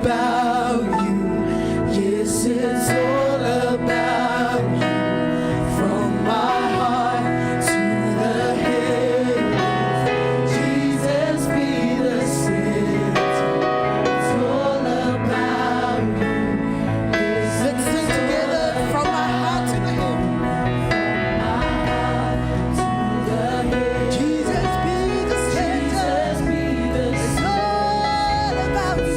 about you. Yes, it's all about you. From my heart to the heavens, Jesus be the center. It's all about you. Yes, let's sing together. From my heart to the heavens. Jesus be the center. It's all about you.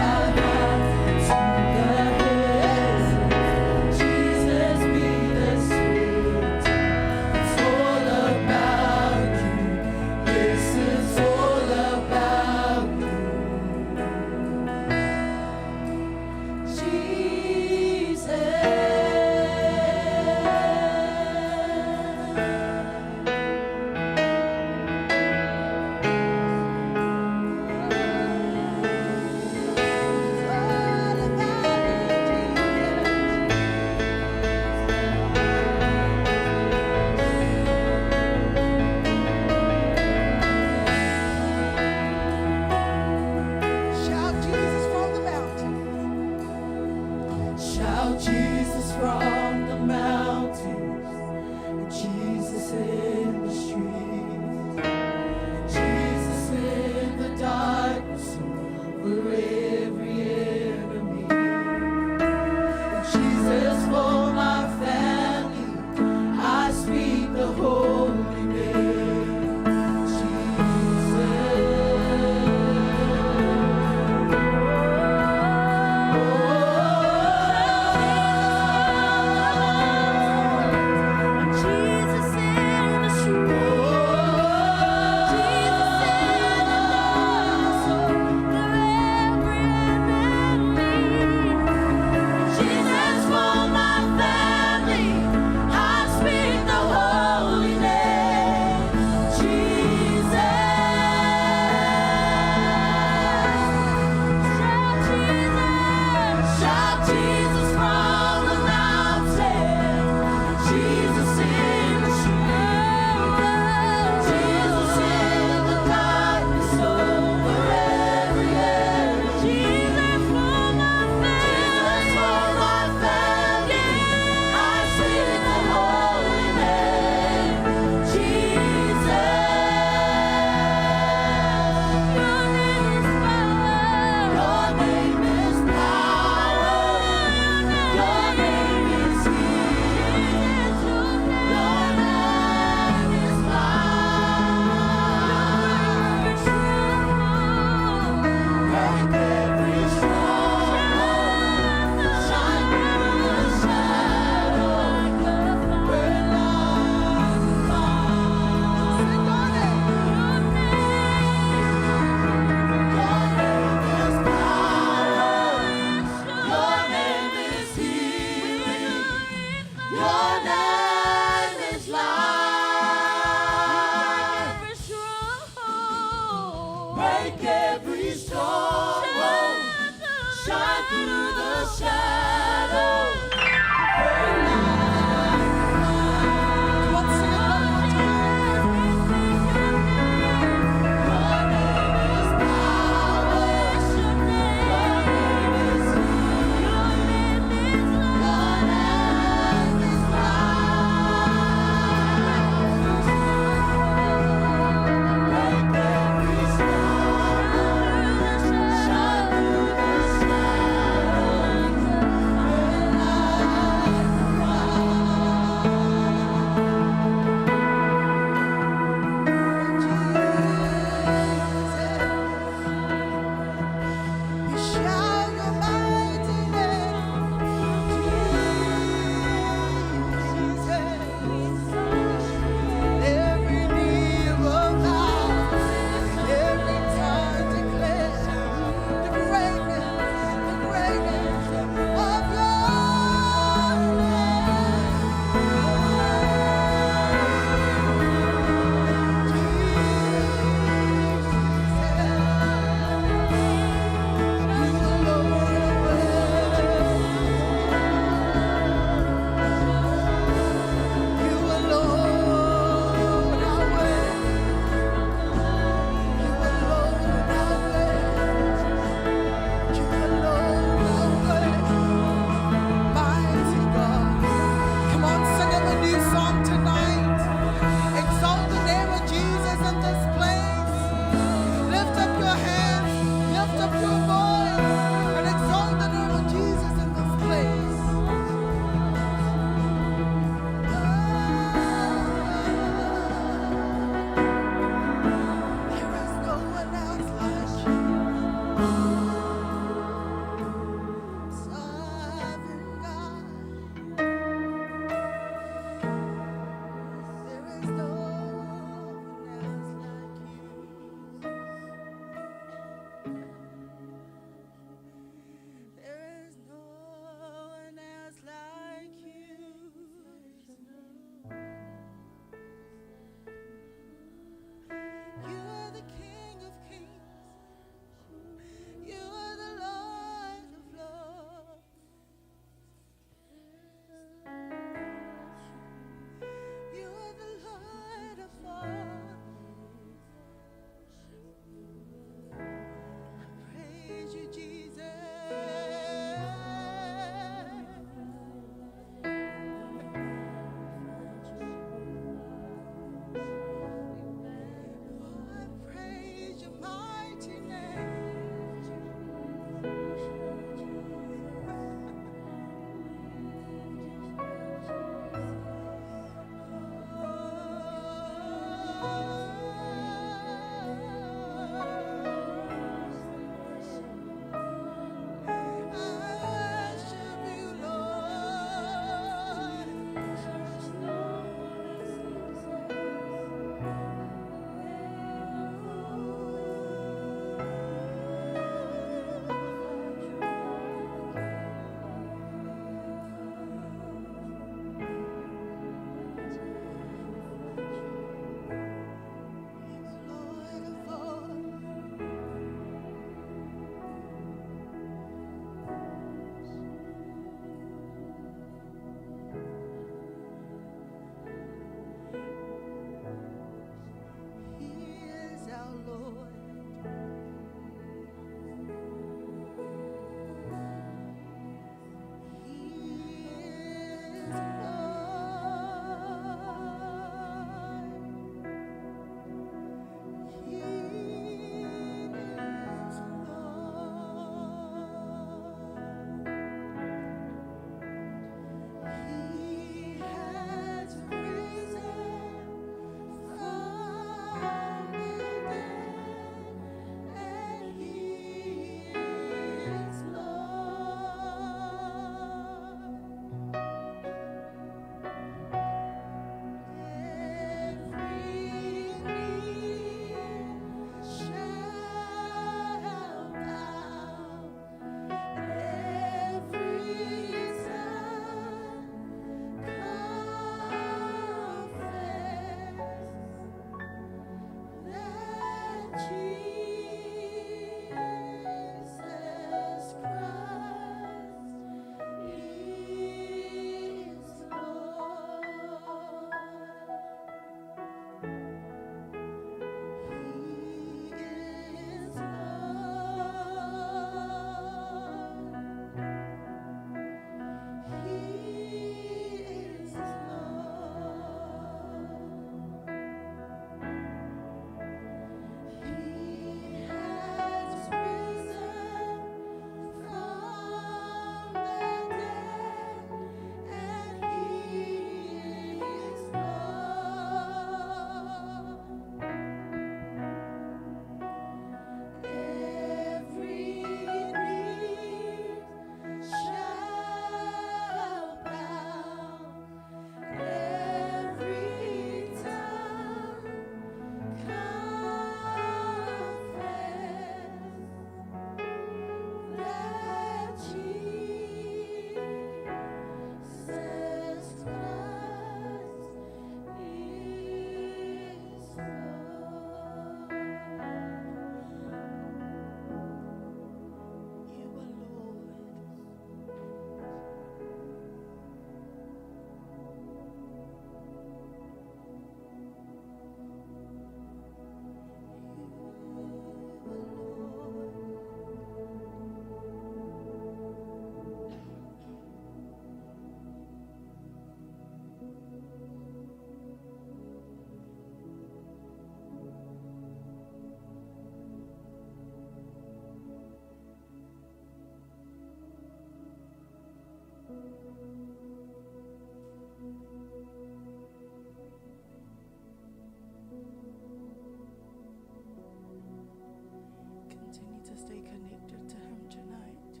stay connected to Him tonight.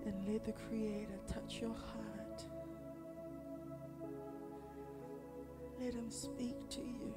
And let the Creator touch your heart. Let Him speak to you.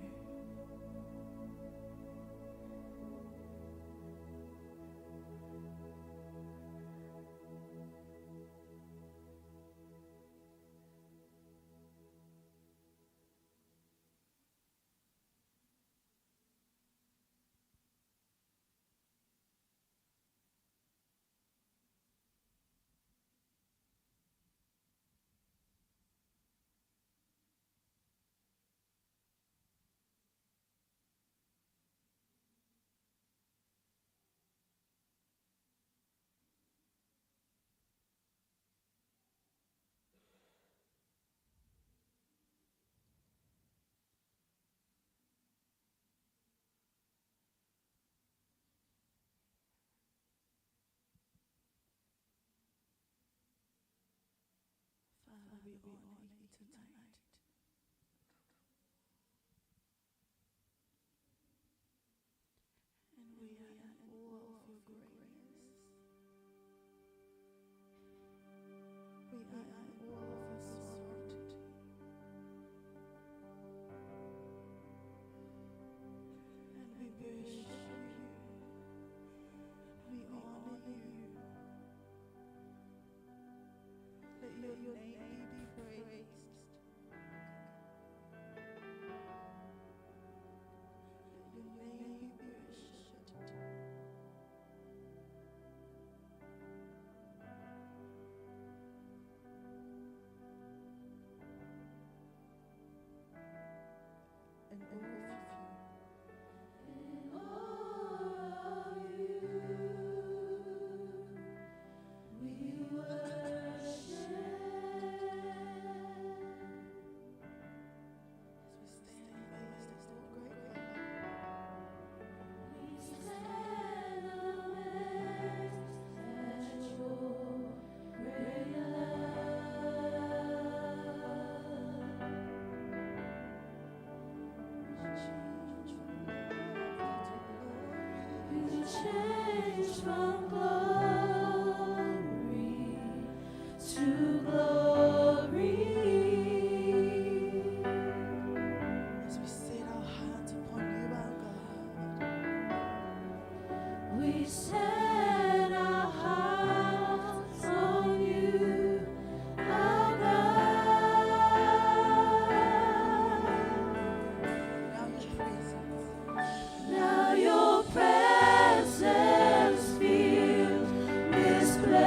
Father, we honor you tonight. And we are in awe of your greatness. We are in awe of your sovereignty. And we worship you. We honor you. Let your name be praised. Let your name be worshipped. And all of you. We worship. As we stand amazed as the great God. We stand amazed at your great love. You change from glory to glory. As we set our hearts upon you, our God. We set our hearts on you, our God. Now your presence fills this place.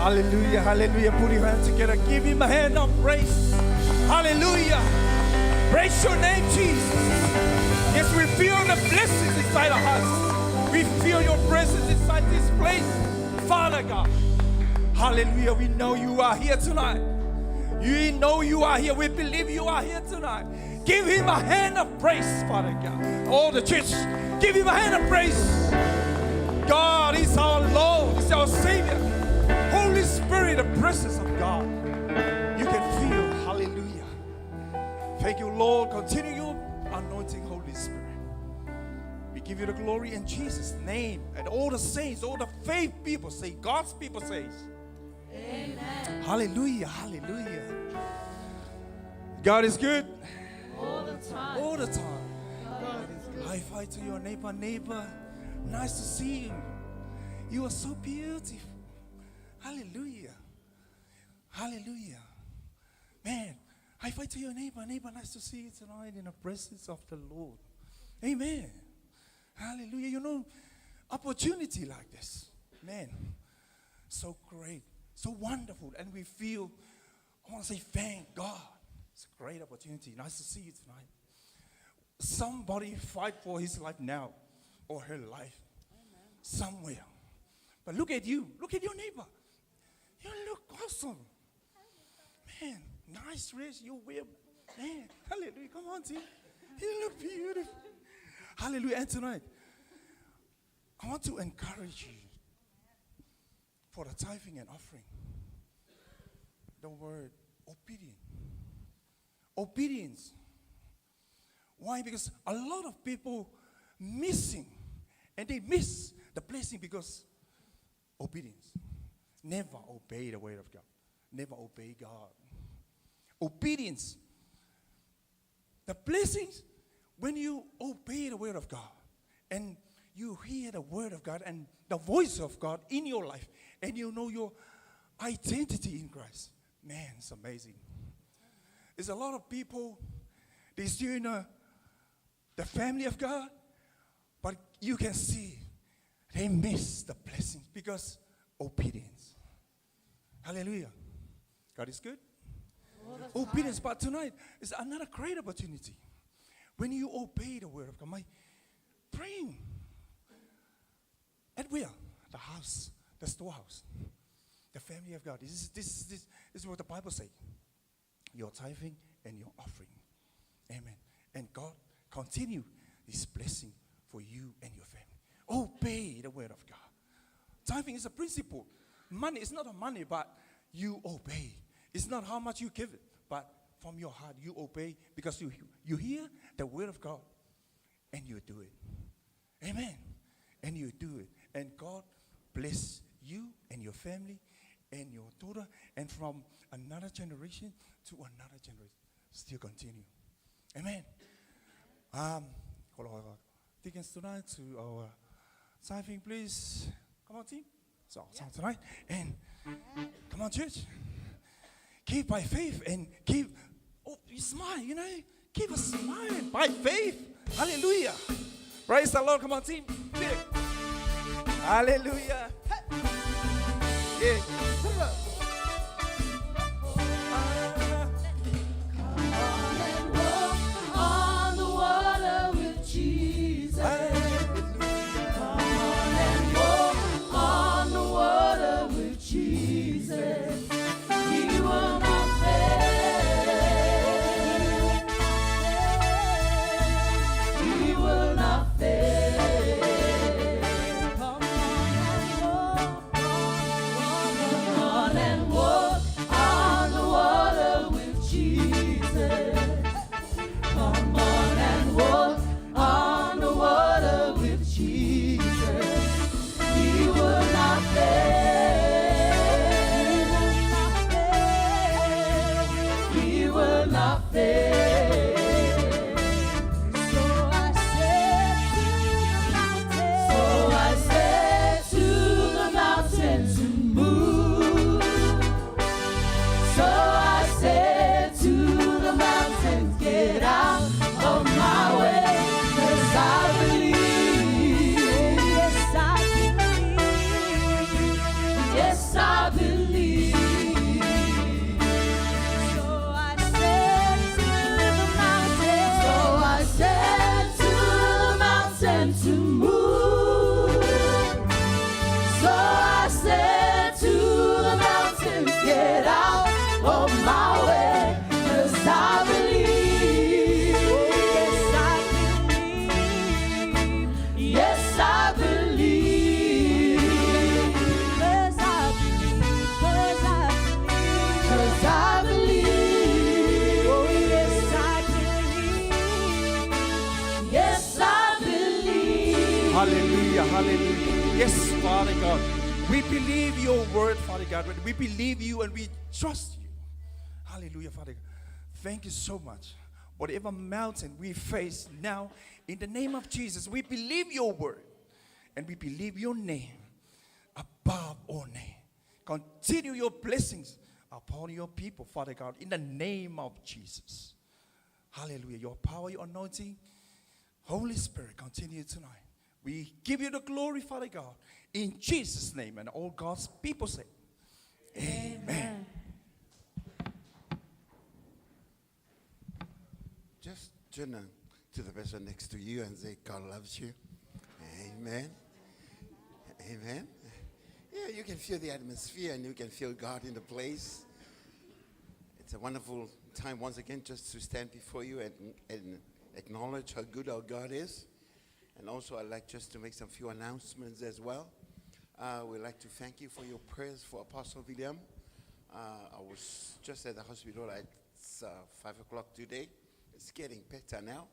Hallelujah, hallelujah. Put your hands together. Give him a hand of praise. Hallelujah. Praise your name, Jesus. Yes, we feel the blessings inside our hearts. We feel your presence inside this place. Father God. Hallelujah. We know you are here tonight. You know you are here. We believe you are here tonight. Give him a hand of praise, Father God. All the church, give him a hand of praise. God is our Lord. He's our Savior. Holy Spirit, the presence of God. You can feel. Hallelujah. Thank you, Lord. Continue your anointing, Holy Spirit. We give you the glory in Jesus' name. And all the saints, all the faith people say, God's people say, amen. Hallelujah, hallelujah. God is good. All the time. All the time. God is good. High five to your neighbor. Neighbor, nice to see you. You are so beautiful. Hallelujah. Hallelujah. Man, high five to your neighbor. Neighbor, nice to see you tonight in the presence of the Lord. Amen. Hallelujah. You know, opportunity like this, man, so great, so wonderful. And we feel, I want to say thank God. It's a great opportunity. Nice to see you tonight. Somebody fight for his life now or her life. Amen. Somewhere. But look at you. Look at your neighbor. You look awesome. Man, nice dress you wear. Man, hallelujah. Come on, team. You look beautiful. Hallelujah. And tonight, I want to encourage you for the tithing and offering. The word obedience. Obedience. Why? Because a lot of people missing, and they miss the blessing because obedience. Never obey the word of God. Never obey God. Obedience. The blessings, when you obey the word of God, and you hear the word of God and the voice of God in your life, and you know your identity in Christ, man, it's amazing. There's a lot of people, they're still in the family of God, but you can see they miss the blessings because obedience. Hallelujah. God is good. Obedience. But tonight is another great opportunity. When you obey the word of God, my praying at where? The house, the storehouse, the family of God. This is what the Bible says. Your tithing and your offering. Amen. And God continue this blessing for you and your family. Obey the word of God. Tithing is a principle. Money is not a money, but you obey. It's not how much you give it, but from your heart you obey because you hear the word of God and you do it. Amen. And you do it. And God bless you and your family and your daughter, and from another generation to another generation, still continue. Amen. Deacons tonight to our tithing, please. Come on, team. So tonight, and come on, church. Keep by faith and keep. Oh, you smile, you know. Keep a smile by faith. Hallelujah. Praise the Lord. Come on, team. Hallelujah. Yeah. On began to move. So I said to the mountains, get out of my way, 'cause I believe. Yes, I believe. Yes, I believe. 'Cause I believe. 'Cause I believe. Oh, yes, I believe. Yes, I believe. Hallelujah, hallelujah. Yes, Father God. We believe your word, Father God. We believe you and we trust you. Hallelujah, Father God. Thank you so much. Whatever mountain we face now, in the name of Jesus, we believe your word and we believe your name above all name. Continue your blessings upon your people, Father God, in the name of Jesus. Hallelujah. Your power, your anointing, Holy Spirit, continue tonight. We give you the glory, Father God, in Jesus' name. And all God's people say, Amen. Just turn to the person next to you and say, God loves you. Amen. Amen. Yeah, you can feel the atmosphere and you can feel God in the place. It's a wonderful time once again just to stand before you and acknowledge how good our God is. And also I'd like just to make some few announcements as well. We'd like to thank you for your prayers for Apostle William. I was just at the hospital at 5 o'clock today. It's getting better now,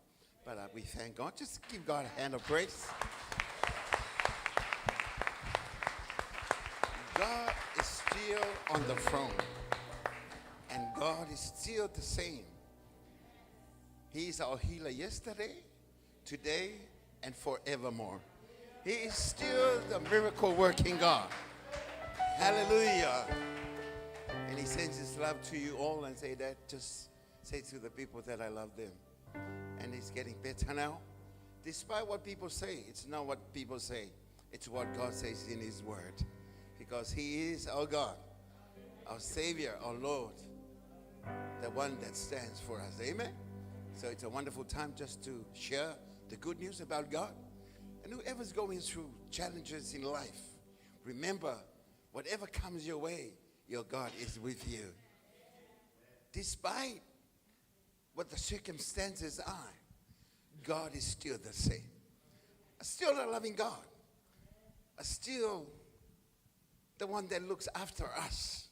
but we thank God. Just give God a hand of praise. God is still on the throne, and God is still the same. He is our healer yesterday, today, and forevermore. He is still the miracle-working God. Hallelujah. And he sends his love to you all and say that. Just say to the people that I love them. And it's getting better now. Despite what people say, it's not what people say. It's what God says in his word. Because he is our God, our Savior, our Lord, the one that stands for us. Amen. So it's a wonderful time just to share the good news about God. And whoever's going through challenges in life, remember, whatever comes your way, your God is with you. Despite what the circumstances are, God is still the same. Still a loving God. Still the one that looks after us.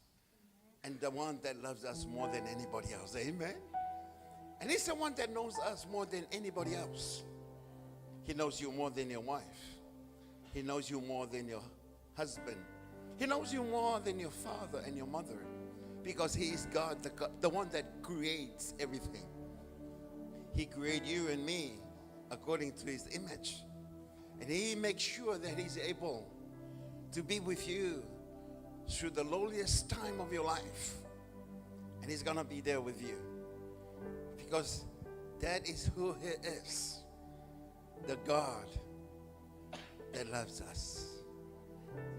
And the one that loves us more than anybody else. Amen. And he's the one that knows us more than anybody else. He knows you more than your wife. He knows you more than your husband. He knows you more than your father and your mother. Because he is God, the one that creates everything. He created you and me according to his image. And he makes sure that he's able to be with you through the lowliest time of your life. And he's going to be there with you. Because that is who he is. The God that loves us.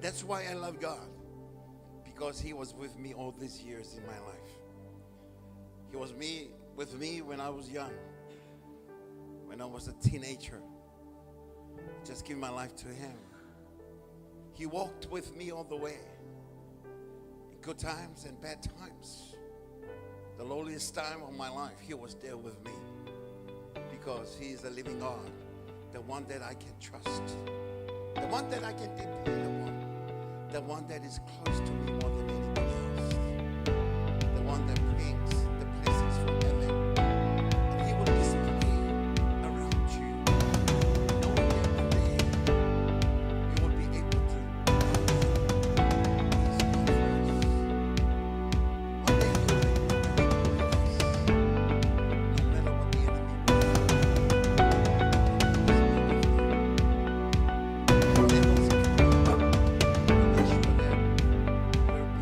That's why I love God. Because he was with me all these years in my life. He was with me when I was young. When I was a teenager. Just give my life to him. He walked with me all the way. In good times and bad times. The lowliest time of my life, he was there with me. Because he is a living God. The one that I can trust. The one that I can depend upon. The one that is close to me more than anybody else. The one that brings the blessings from heaven. And he will display around you. Knowing that one day you will be able to He's God for us. One day you will be able to with us. No matter what the enemy will do. Whatever's coming up, make sure that we're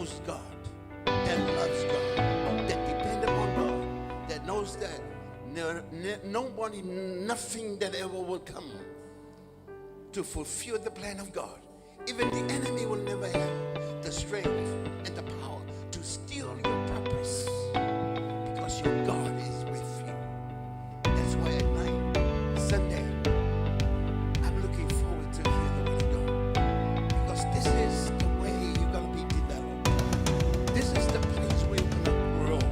knows God, that loves God, that depend upon God, that knows that nobody, nothing that ever will come to fulfill the plan of God. Even the enemy will never have the strength and the power to steal your purpose, because your God is with you. That's why at night, Sunday, I'm looking forward to hear the word of God, because this is the way you're going to be developed. This is the place where you're going to grow.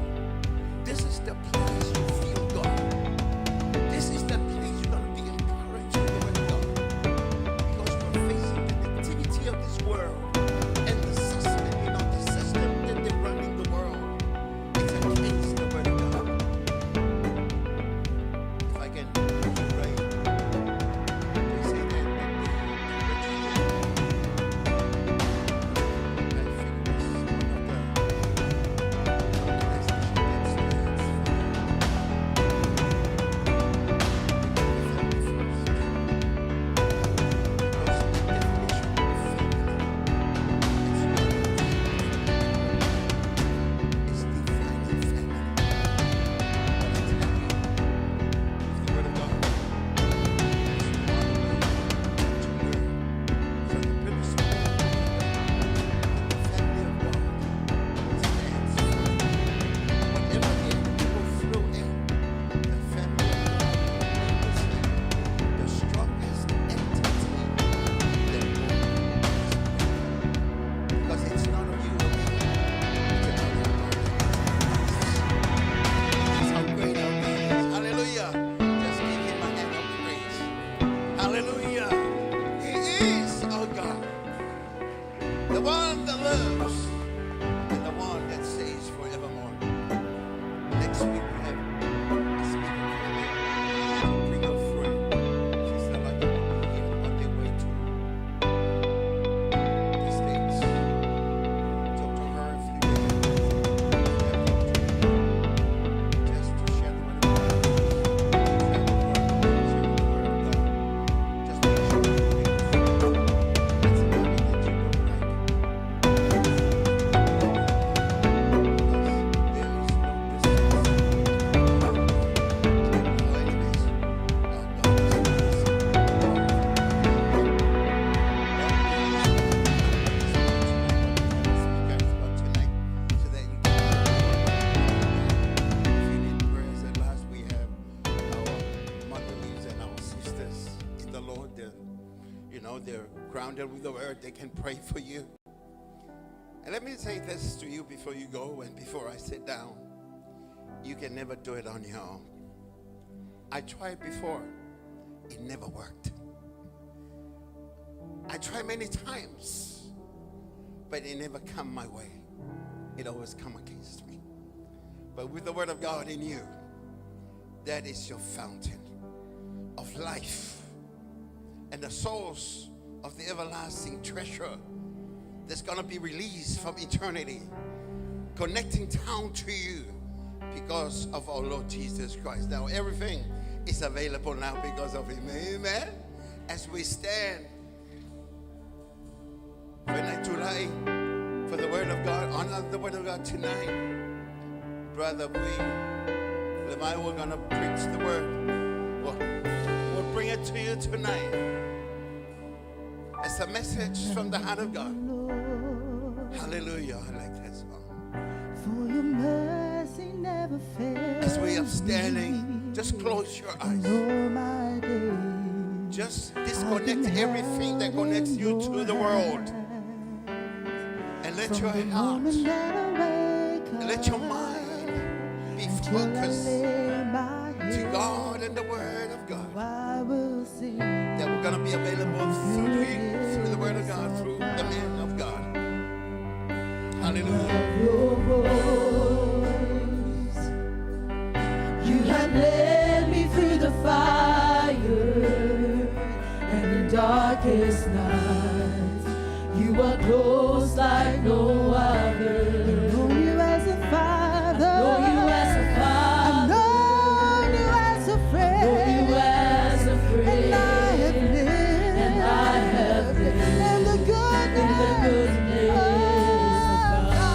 This is the place you feel God. This is the place you're going to be encouraged with the word of God, because we're facing the activity of this world and the system, the system that they're running the world. It's against the word of God. If I can put it right, they say that hallelujah. He is our God. The one that loves and the one that stays forevermore. Next week we have a speaker to bring a friend. She's not like the one here on their way to the States. Talk to her if you can. Just to share the word of God. Just make sure you make a friend. That's the one that you go right. They're grounded with the word. They can pray for you. And let me say this to you before you go and before I sit down. You can never do it on your own. I tried before. It never worked. I tried many times, but it never come my way. It always come against me. But with the word of God in you, that is your fountain of life and the source of the everlasting treasure that's going to be released from eternity, connecting down to you because of our Lord Jesus Christ. Now everything is available now because of him. Amen. As we stand for July for the word of God, honor the word of God tonight. Brother, we're going to preach the word. We'll bring it to you tonight. It's a message from the heart of God. Hallelujah. I like that song. For your mercy never fails. As we are standing, just close your eyes. All my days. Just disconnect everything that connects you to the world. And let your heart, let your mind be focused to God and the word of God. That we're going to be available through you, through the word of God, through the man of God. Hallelujah. Your voice. You have led me through the fire and in darkest nights. You are close like no other. I know you as a father. I know you as a father. I know you as a friend. I know you as a friend. And I have lived in the goodness of God.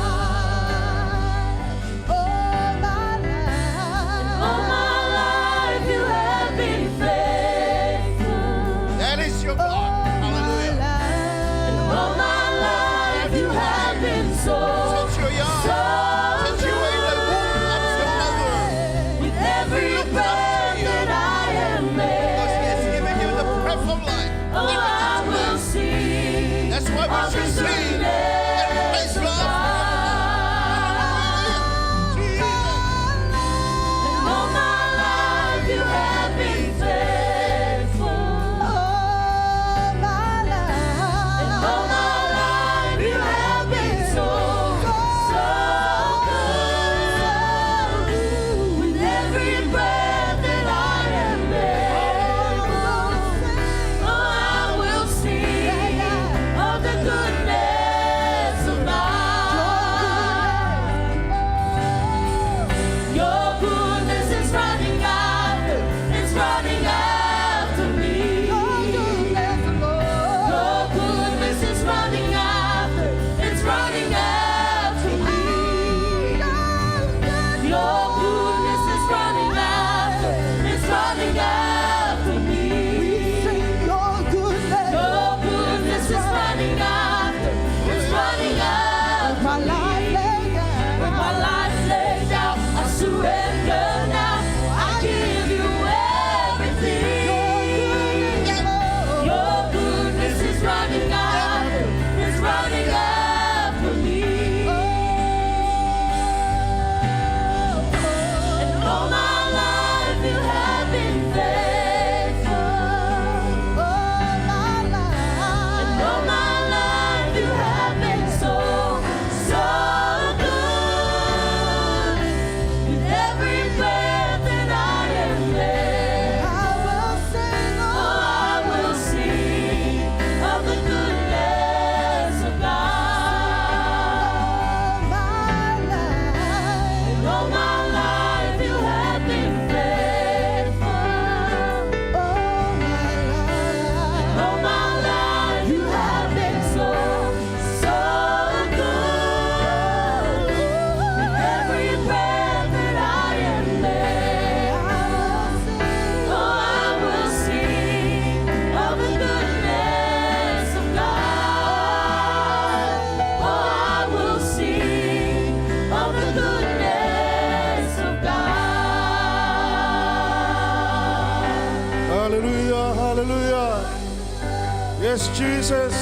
Yes, Jesus.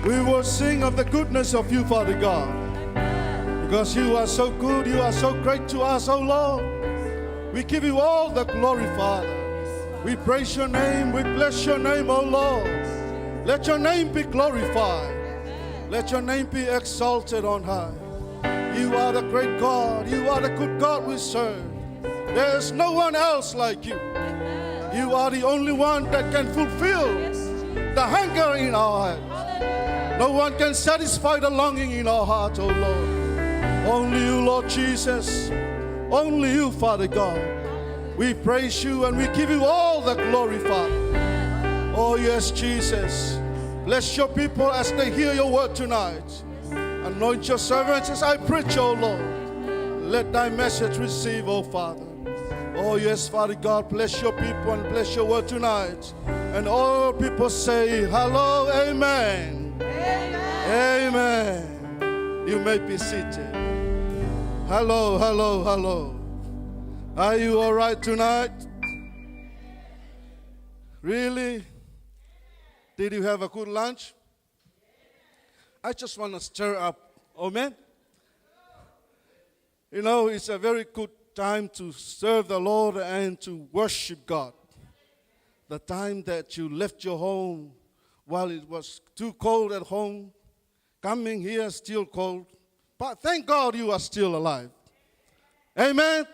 We will sing of the goodness of you, Father God. Because you are so good, you are so great to us, oh Lord. We give you all the glory, Father. We praise your name, we bless your name, oh Lord. Let your name be glorified. Let your name be exalted on high. You are the great God. You are the good God we serve. There is no one else like you. You are the only one that can fulfill the hunger in our hearts. No one can satisfy the longing in our heart, oh Lord. Only you, Lord Jesus. Only you, Father God. We praise you and we give you all the glory, Father. Oh yes, Jesus. Bless your people as they hear your word tonight. Anoint your servants as I preach, oh Lord. Let thy message receive, oh Father. Oh yes, Father God, bless your people and bless your word tonight. And all people say, hello, amen. Amen. Amen. You may be seated. Hello, hello, hello. Are you all right tonight? Really? Did you have a good lunch? I just want to stir up. Amen? You know, it's a very good time to serve the Lord and to worship God. The time that you left your home while it was too cold at home, coming here still cold. But thank God you are still alive. Amen?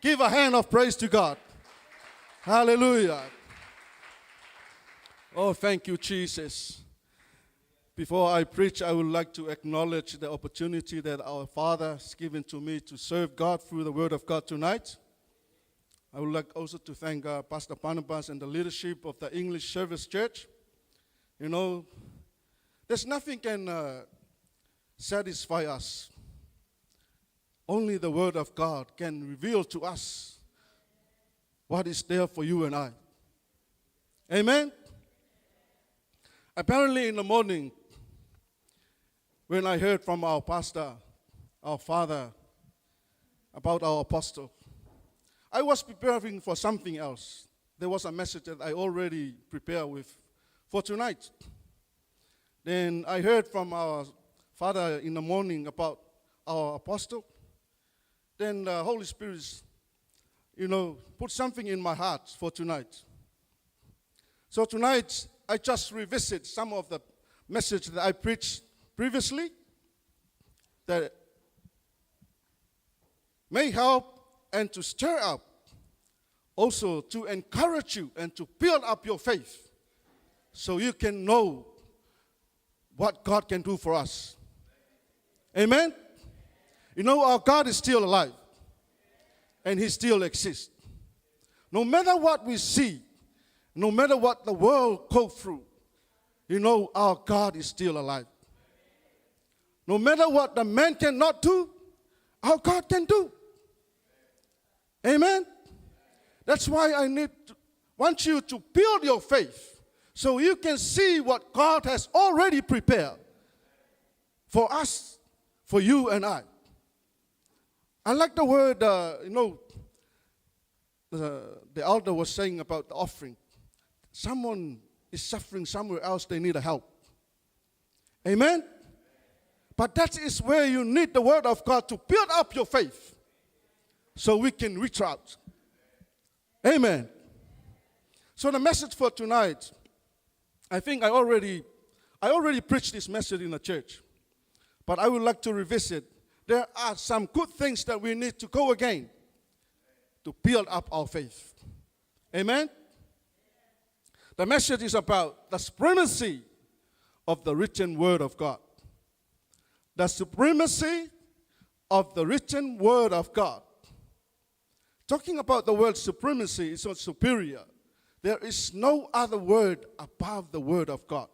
Give a hand of praise to God. Hallelujah. Oh, thank you, Jesus. Before I preach, I would like to acknowledge the opportunity that our Father has given to me to serve God through the Word of God tonight. I would like also to thank Pastor Barnabas and the leadership of the English Service Church. You know, there's nothing can satisfy us. Only the Word of God can reveal to us what is there for you and I. Amen? Apparently in the morning, when I heard from our pastor, our father, about our apostle, I was preparing for something else. There was a message that I already prepared with for tonight. Then I heard from our father in the morning about our apostle. Then the Holy Spirit, put something in my heart for tonight. So tonight, I just revisit some of the message that I preached previously that may help and to stir up, also to encourage you and to build up your faith so you can know what God can do for us. Amen? You know, our God is still alive and He still exists. No matter what we see, no matter what the world goes through, you know, our God is still alive. No matter what the man cannot do, our God can do. Amen? That's why I want you to build your faith so you can see what God has already prepared for us, for you and I. I like the word, the elder was saying about the offering. Someone is suffering somewhere else, they need a help. Amen? But that is where you need the Word of God to build up your faith so we can reach out. Amen. So the message for tonight, I think I already preached this message in the church, but I would like to revisit. There are some good things that we need to go again to build up our faith. Amen? The message is about the supremacy of the written Word of God. The supremacy of the written Word of God. Talking about the word supremacy is not superior. There is no other word above the Word of God.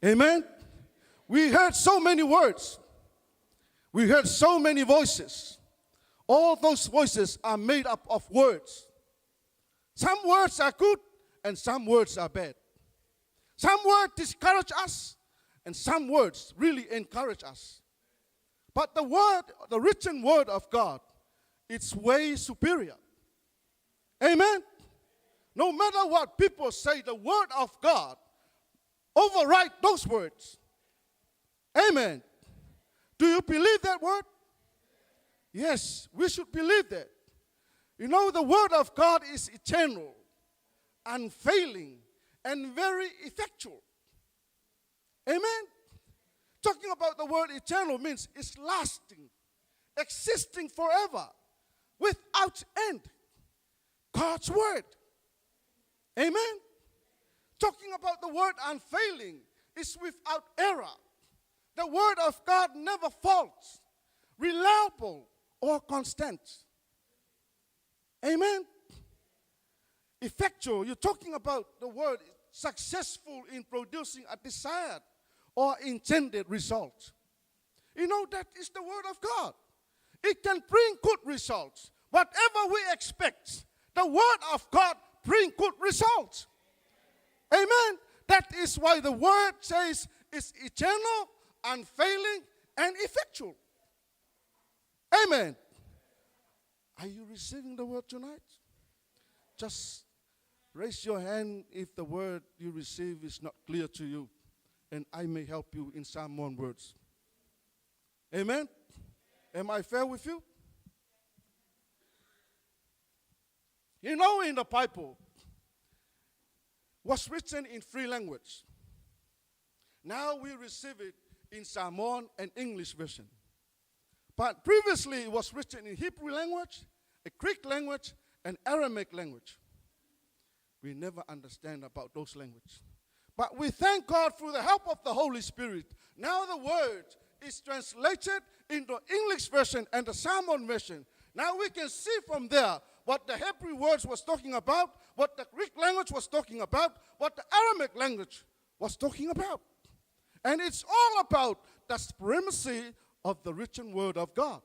Amen? We heard so many words. We heard so many voices. All those voices are made up of words. Some words are good and some words are bad. Some words discourage us and some words really encourage us. But the written Word of God, it's way superior. Amen? no matter what people say, the word of God override those words. Amen. Do you believe that word? Yes, we should believe that. You know, the word of God is eternal, unfailing, and very effectual. Amen. Talking about the word eternal means it's lasting, existing forever, without end. God's word. Amen. Talking about the word unfailing is without error. The word of God never faults, reliable or constant. Amen. Effectual, you're talking about the word successful in producing a desired or intended result. You know, that is the word of God. It can bring good results. Whatever we expect, the word of God bring good results. Amen. That is why the word says it's eternal, unfailing, and effectual. Amen. Are you receiving the word tonight? Just raise your hand if the word you receive is not clear to you, and I may help you in some more words. Amen. Am I fair with you? You know, in the Bible, was written in 3 languages. Now we receive it in Samoan and English version. But previously it was written in Hebrew language, a Greek language, and Aramaic language. We never understand about those languages. But we thank God through the help of the Holy Spirit. Now the word is translated into English version and the Samoan version. Now we can see from there what the Hebrew words was talking about, what the Greek language was talking about, what the Aramaic language was talking about. And it's all about the supremacy of the written word of God.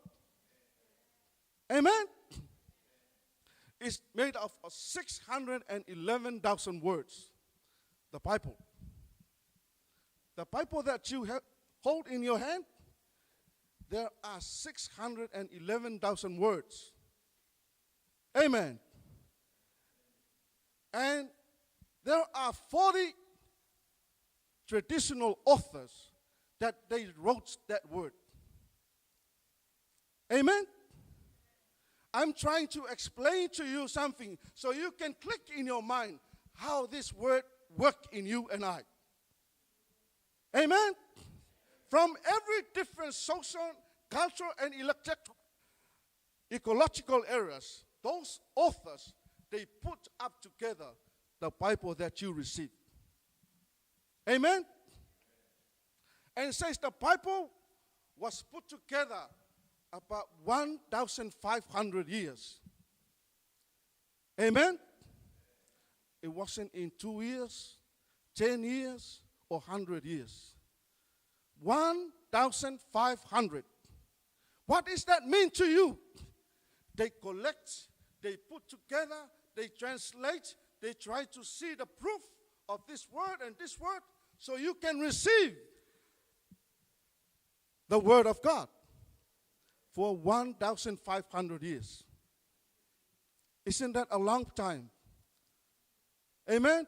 Amen? It's made of 611,000 words. The Bible. The Bible that you hold in your hand, there are 611,000 words. Amen. And there are 40 traditional authors that they wrote that word. Amen. I'm trying to explain to you something so you can click in your mind how this word works in you and I. Amen. From every different social, cultural, and ecological areas, those authors, they put up together the Bible that you receive. Amen? And it says the Bible was put together about 1,500 years. Amen? It wasn't in 2 years, 10 years, or 100 years. 1,500. What does that mean to you? They collect, they put together, they translate, they try to see the proof of this word and this word so you can receive the word of God for 1,500 years. Isn't that a long time? Amen?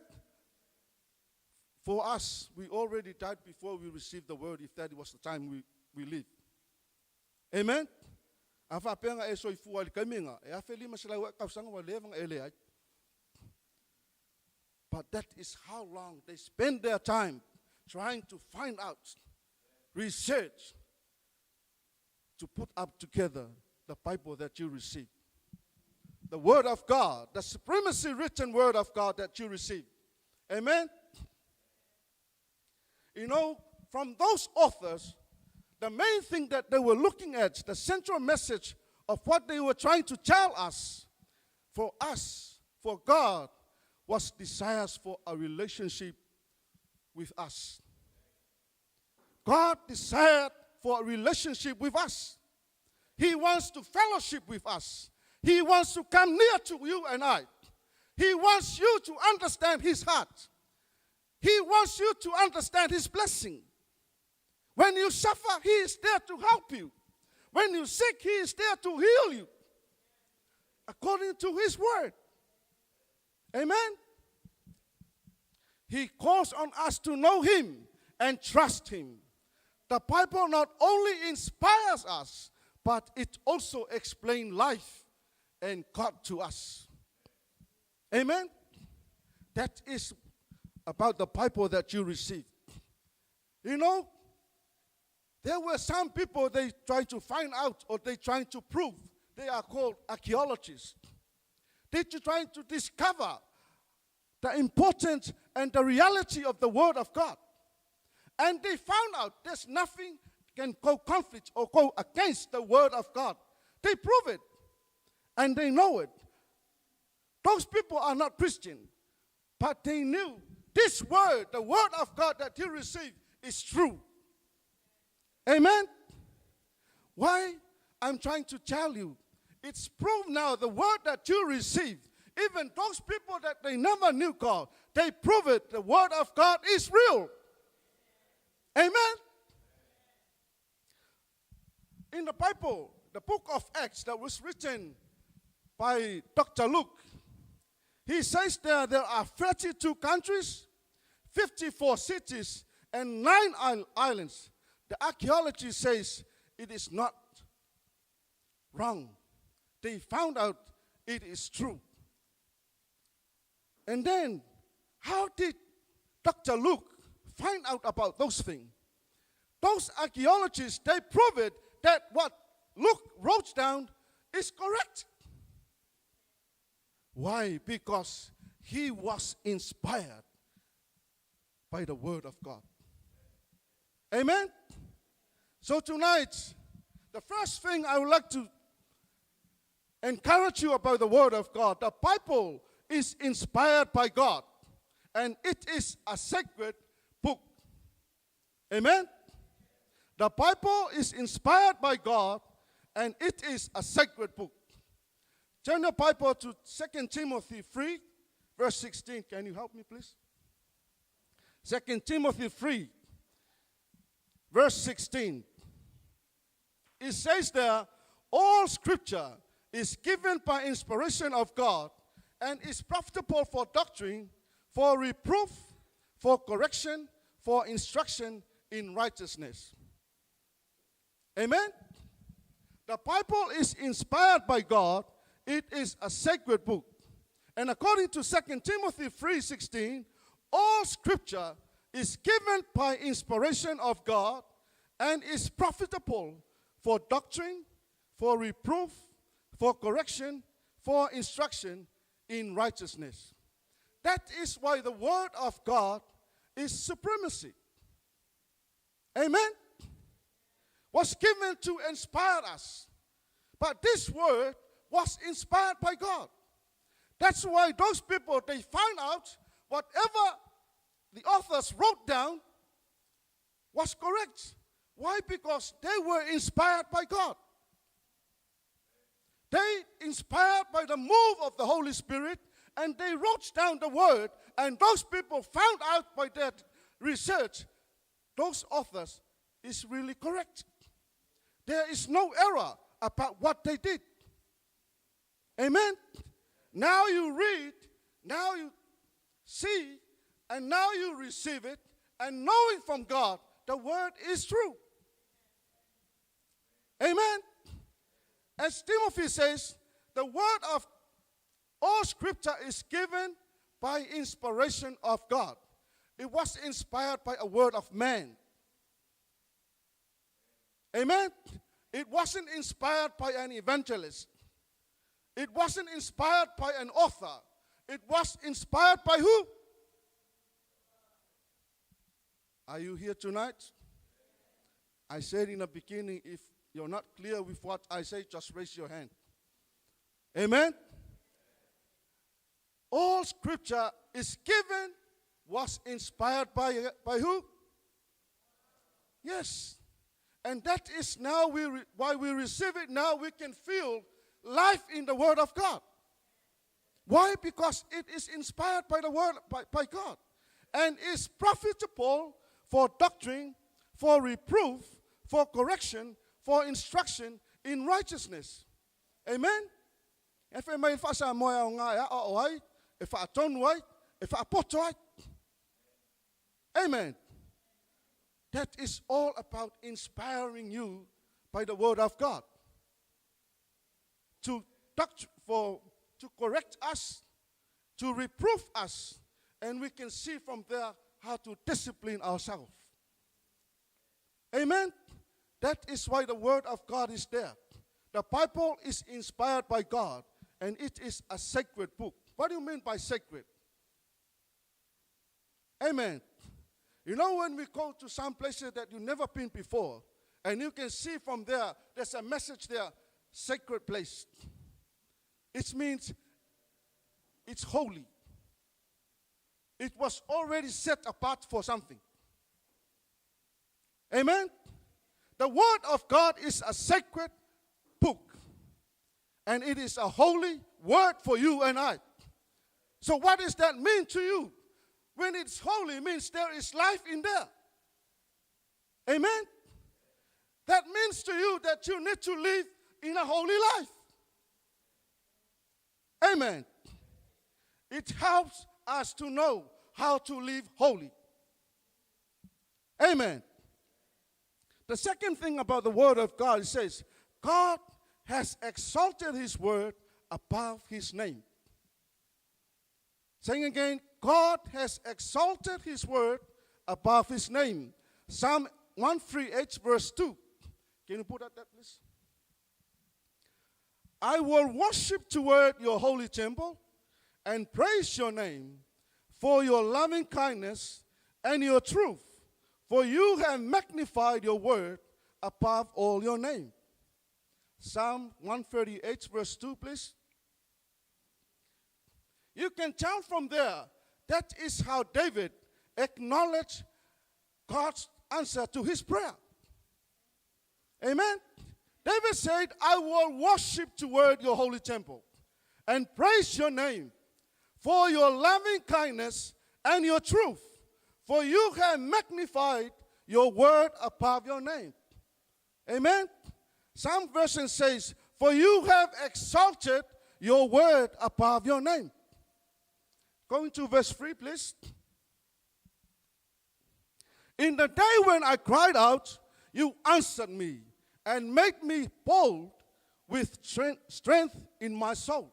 For us, we already died before we received the word, if that was the time we live. Amen? But that is how long they spend their time trying to find out, research, to put up together the Bible that you receive. The Word of God, the supremacy written Word of God that you receive. Amen? You know, from those authors, the main thing that they were looking at, the central message of what they were trying to tell us, for God, was desires for a relationship with us. God desired for a relationship with us. He wants to fellowship with us. He wants to come near to you and I. He wants you to understand His heart. He wants you to understand His blessing. When you suffer, He is there to help you. When you're sick, He is there to heal you, according to His word. Amen? He calls on us to know Him and trust Him. The Bible not only inspires us, but it also explains life and God to us. Amen? That is about the Bible that you received. You know, there were some people they try to find out or they trying to prove. They are called archaeologists. They're trying to discover the importance and the reality of the Word of God. And they found out there's nothing can go conflict or go against the Word of God. They prove it. And they know it. Those people are not Christian. But they knew this Word, the Word of God that you received, is true. Amen? Why? I'm trying to tell you. It's proved now the Word that you received. Even those people that they never knew God, they prove it. The Word of God is real. Amen? In the Bible, the book of Acts that was written by Dr. Luke, he says there are 32 countries, 54 cities, and 9 islands. The archaeology says it is not wrong. They found out it is true. And then, how did Dr. Luke find out about those things? Those archaeologists, they prove it that what Luke wrote down is correct. Why? Because he was inspired by the Word of God. Amen? So tonight, the first thing I would like to encourage you about the Word of God. The Bible is inspired by God, and it is a sacred book. Amen? The Bible is inspired by God, and it is a sacred book. Turn your Bible to 2 Timothy 3, verse 16. Can you help me, please? 2 Timothy 3, verse 16. It says there, all Scripture is given by inspiration of God and is profitable for doctrine, for reproof, for correction, for instruction in righteousness. Amen? The Bible is inspired by God. It is a sacred book. And according to 2 Timothy 3:16, all Scripture is given by inspiration of God and is profitable for doctrine, for reproof, for correction, for instruction in righteousness. That is why the Word of God is supremacy. Amen? Was given to inspire us. But this Word was inspired by God. That's why those people, they found out whatever the authors wrote down was correct. Why? Because they were inspired by God. They inspired by the move of the Holy Spirit, and they wrote down the Word, and those people found out by their research, those authors is really correct. There is no error about what they did. Amen? Now you read, now you see, and now you receive it, and knowing from God, the Word is true. Amen? As Timothy says, the Word of all Scripture is given by inspiration of God. It was inspired by a word of man. Amen? It wasn't inspired by an evangelist. It wasn't inspired by an author. It was inspired by who? Are you here tonight? I said in the beginning, if you're not clear with what I say, just raise your hand. Amen? All Scripture is given, was inspired by who? Yes. And that is now why we receive it. Now we can feel life in the Word of God. Why? Because it is inspired by the Word, by God. And is profitable for doctrine, for reproof, for correction, for instruction in righteousness. Amen? if I turn right, if I put right. Amen. That is all about inspiring you by the word of God. To correct us, to reprove us, and we can see from there how to discipline ourselves. Amen? That is why the word of God is there. The Bible is inspired by God, and it is a sacred book. What do you mean by sacred? Amen. You know, when we go to some places that you've never been before, and you can see from there, there's a message there, sacred place. It means it's holy. It was already set apart for something. Amen? The Word of God is a sacred book. And it is a holy word for you and I. So what does that mean to you? When it's holy, it means there is life in there. Amen? That means to you that you need to live in a holy life. Amen. It helps us to know how to live holy. Amen. The second thing about the word of God, it says, God has exalted his word above his name. Saying again, God has exalted his word above his name. Psalm 138 verse 2. Can you put that please? I will worship toward your holy temple and praise your name for your loving kindness and your truth. For you have magnified your word above all your name. Psalm 138 verse 2, please. You can tell from there, that is how David acknowledged God's answer to his prayer. Amen. David said, I will worship toward your holy temple and praise your name for your loving kindness and your truth. For you have magnified your word above your name. Amen. Some version says, for you have exalted your word above your name. Going to verse 3, please. In the day when I cried out, you answered me and made me bold with strength in my soul.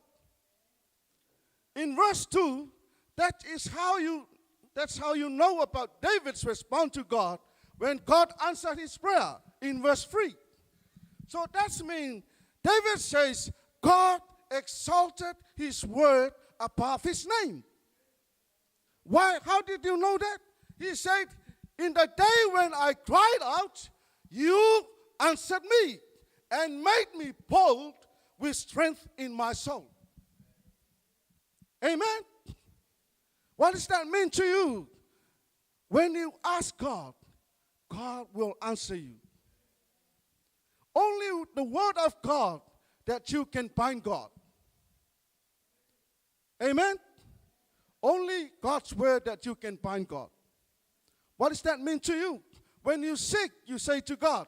In verse 2, that's how you know about David's response to God when God answered his prayer in verse 3. So that means David says God exalted his word above his name. Why? How did you know that? He said, in the day when I cried out, you answered me and made me bold with strength in my soul. Amen? What does that mean to you? When you ask God, God will answer you. Only with the word of God that you can find God. Amen? Only God's word that you can find God. What does that mean to you? When you sick, you say to God,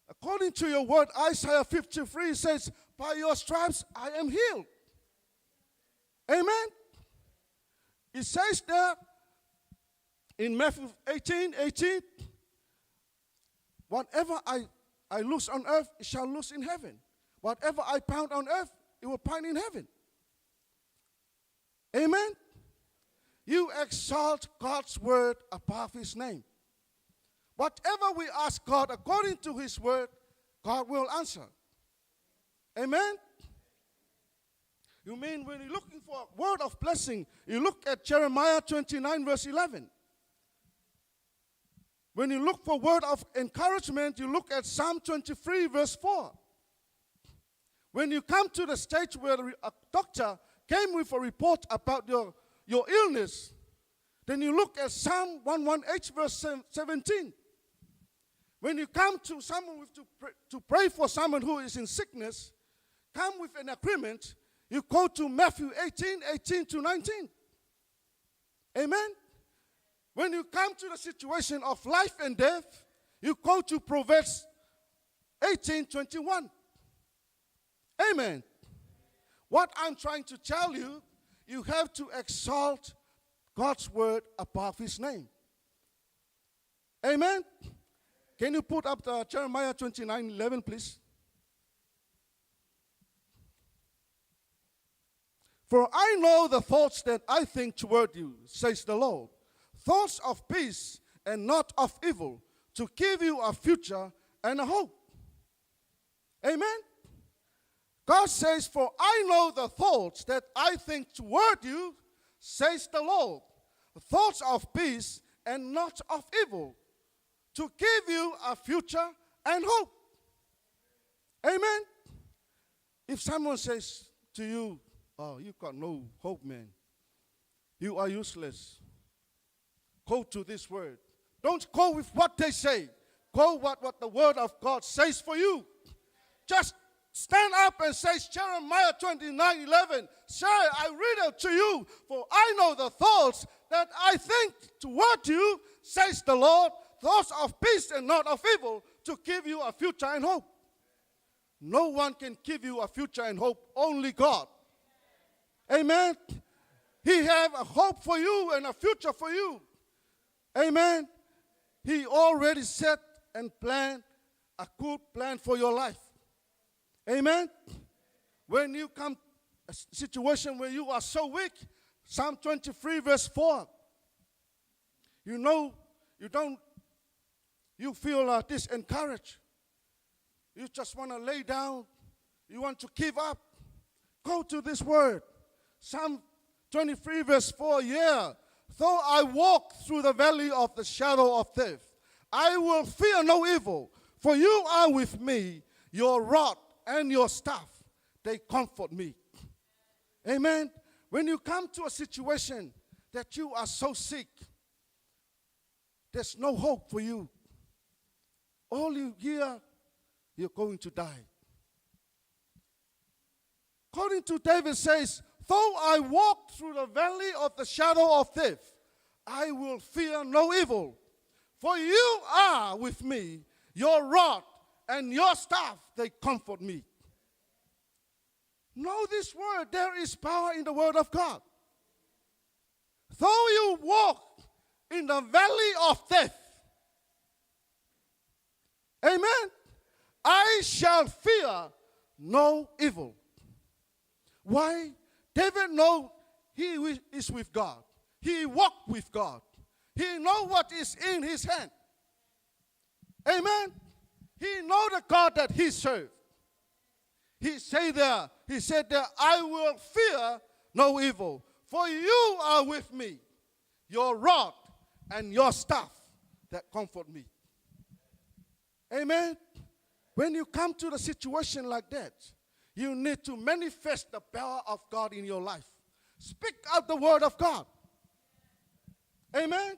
according to your word, Isaiah 53 says, by your stripes I am healed. Amen? It says there in Matthew 18:18, whatever I loose on earth, it shall loose in heaven. Whatever I pound on earth, it will pound in heaven. Amen? You exalt God's word above his name. Whatever we ask God according to his word, God will answer. Amen? You mean when you're looking for a word of blessing, you look at Jeremiah 29 verse 11. When you look for word of encouragement, you look at Psalm 23 verse 4. When you come to the stage where a doctor came with a report about your illness, then you look at Psalm 118 verse 17. When you come to someone to pray for someone who is in sickness, come with an agreement, you go to Matthew 18:18 to 19. Amen? When you come to the situation of life and death, you go to Proverbs 18:21. Amen. What I'm trying to tell you you have to exalt God's word above his name. Amen? Can you put up the Jeremiah 29:11, please? For I know the thoughts that I think toward you, says the Lord, thoughts of peace and not of evil, to give you a future and a hope. Amen? God says, for I know the thoughts that I think toward you, says the Lord, thoughts of peace and not of evil, to give you a future and hope. Amen? If someone says to you, oh, you've got no hope, man, you are useless, go to this word. Don't go with what they say. Go what the word of God says for you. Just stand up and say, Jeremiah 29:11, say, I read it to you, for I know the thoughts that I think toward you, says the Lord, thoughts of peace and not of evil, to give you a future and hope. No one can give you a future and hope, only God. Amen. He have a hope for you and a future for you. Amen. He already set and planned a good plan for your life. Amen. When you come a situation where you are so weak, Psalm 23 verse 4, you feel disencouraged. You just want to lay down. You want to give up. Go to this word. Psalm 23 verse 4, yeah. Though I walk through the valley of the shadow of death, I will fear no evil, for you are with me. Your rod and your staff, they comfort me. Amen. When you come to a situation that you are so sick, there's no hope for you. All you hear, you're going to die. According to David says, though I walk through the valley of the shadow of death, I will fear no evil. For you are with me, your rod and your staff, they comfort me. Know this word, there is power in the word of God. Though you walk in the valley of death, amen, I shall fear no evil. Why? David knows he is with God. He walked with God. He knows what is in his hand. Amen. He knows the God that he served. He said there, I will fear no evil, for you are with me, your rod and your staff that comfort me. Amen. When you come to the situation like that, you need to manifest the power of God in your life. Speak out the word of God. Amen.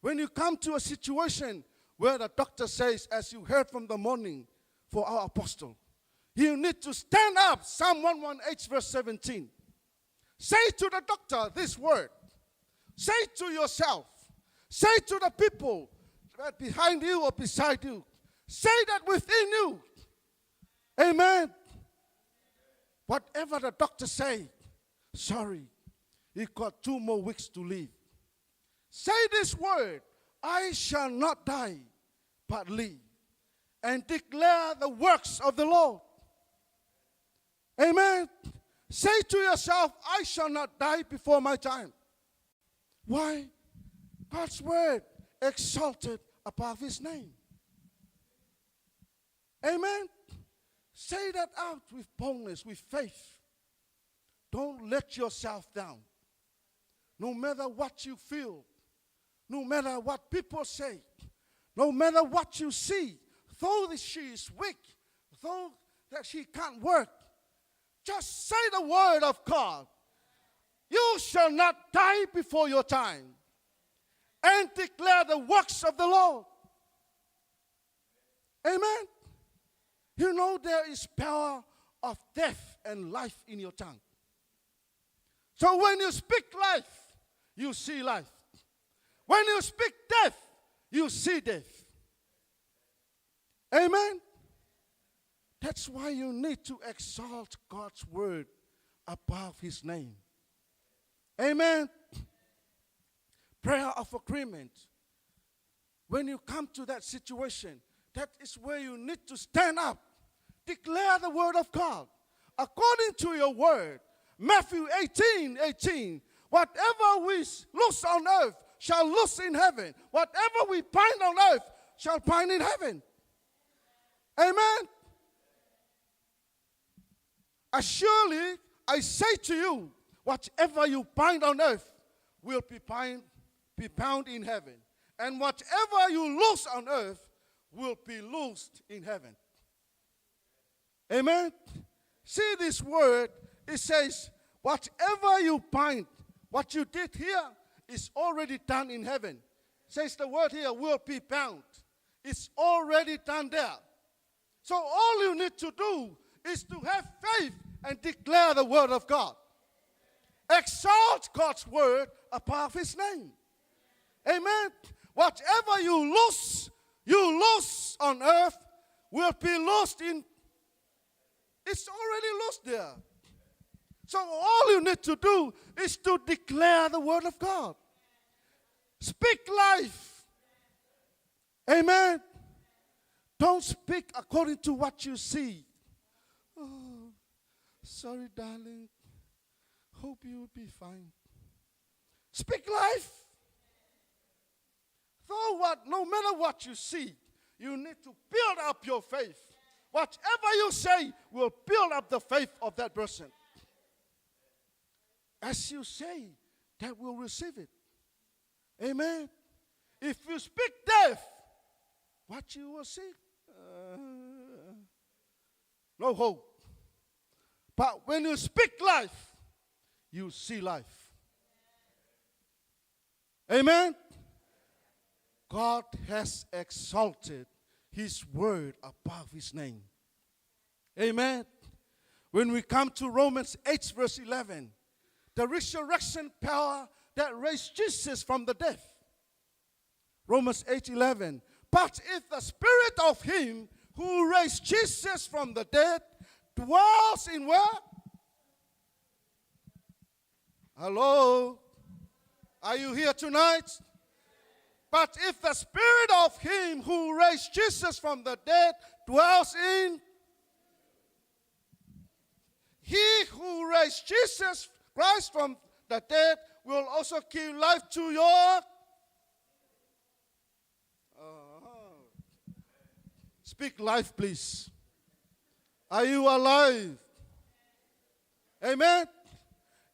When you come to a situation where the doctor says, as you heard from the morning for our apostle, you need to stand up. Psalm 118 verse 17. Say to the doctor this word. Say to yourself. Say to the people right behind you or beside you. Say that within you. Amen. Whatever the doctor say, sorry, you got 2 more weeks to live. Say this word, I shall not die, but live, and declare the works of the Lord. Amen. Say to yourself, I shall not die before my time. Why? God's word exalted above his name. Amen. Say that out with boldness, with faith. Don't let yourself down. No matter what you feel, no matter what people say, no matter what you see, though she is weak, though that she can't work, just say the word of God. You shall not die before your time, and declare the works of the Lord. Amen. You know there is power of death and life in your tongue. So when you speak life, you see life. When you speak death, you see death. Amen. That's why you need to exalt God's word above his name. Amen. Prayer of agreement. When you come to that situation, that is where you need to stand up. Declare the word of God. According to your word, Matthew 18:18. Whatever we loose on earth shall loose in heaven. Whatever we bind on earth shall bind in heaven. Amen. Surely I say to you, whatever you bind on earth will be bound in heaven. And whatever you loose on earth will be loosed in heaven. Amen. See this word, it says, whatever you bind, what you did here is already done in heaven. Says the word here will be bound. It's already done there. So all you need to do is to have faith and declare the word of God. Exalt God's word above his name. Amen. Whatever you lose on earth will be lost in. It's already lost there. So all you need to do is to declare the word of God. Speak life. Amen. Don't speak according to what you see. Oh, sorry, darling. Hope you will be fine. Speak life. No matter what you see, you need to build up your faith. Whatever you say will build up the faith of that person. As you say, that will receive it. Amen. If you speak death, what you will see? No hope. But when you speak life, you see life. Amen. God has exalted his word above his name. Amen. When we come to Romans 8 verse 11, the resurrection power that raised Jesus from the dead. Romans 8:11. But if the spirit of him who raised Jesus from the dead dwells in where? Hello? Are you here tonight? But if the spirit of him who raised Jesus from the dead dwells in, he who raised Jesus Christ from the dead will also give life to your. Speak life, please. Are you alive? Amen.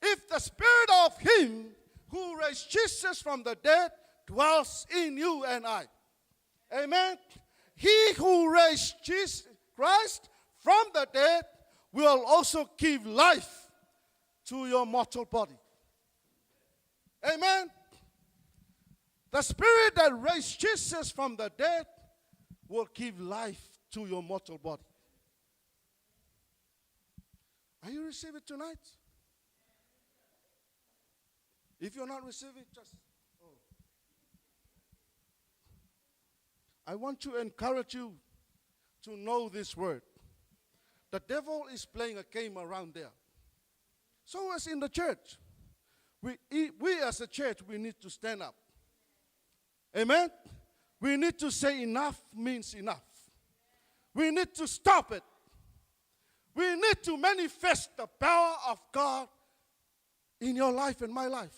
If the spirit of him who raised Jesus from the dead dwells in you and I. Amen. He who raised Jesus Christ from the dead will also give life to your mortal body. Amen. The spirit that raised Jesus from the dead will give life to your mortal body. Are you receiving tonight? If you're not receiving, just. I want to encourage you to know this word. The devil is playing a game around there. So as in the church, we as a church, we need to stand up. Amen? We need to say enough means enough. We need to stop it. We need to manifest the power of God in your life and my life.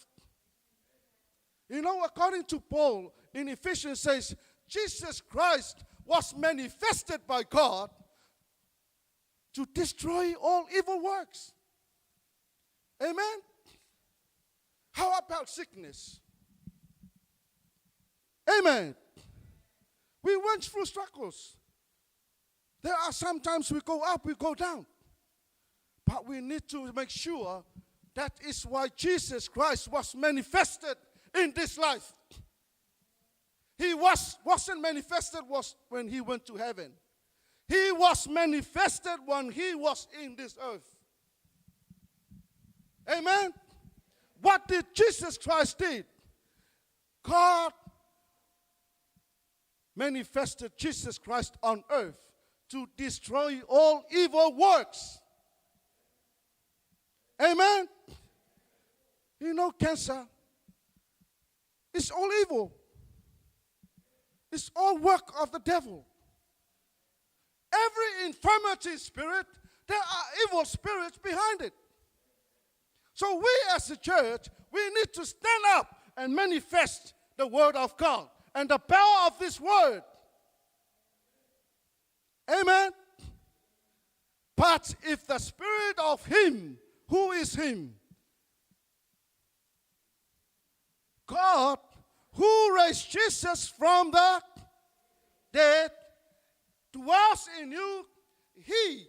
You know, according to Paul in Ephesians says, Jesus Christ was manifested by God to destroy all evil works. Amen? How about sickness? Amen. We went through struggles. There are sometimes we go up, we go down. But we need to make sure that is why Jesus Christ was manifested in this life. He wasn't manifested when he went to heaven. He was manifested when he was in this earth. Amen? What did Jesus Christ did? God manifested Jesus Christ on earth to destroy all evil works. Amen? You know, cancer, it's all evil. It's all work of the devil. Every infirmity spirit, there are evil spirits behind it. So we as a church, we need to stand up and manifest the word of God and the power of this word. Amen. But if the spirit of him, who is him? God, who raised Jesus from the dead, dwells in you. He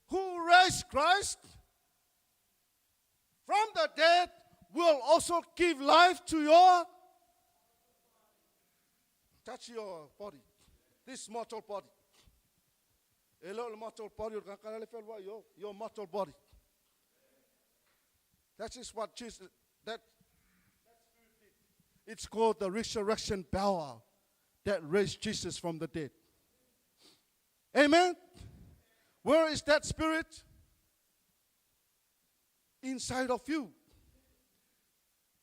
who raised Christ from the dead will also give life to your, touch your body, this mortal body. A little mortal body, your mortal body. That is what Jesus, that it's called the resurrection power that raised Jesus from the dead. Amen. Where is that spirit? Inside of you.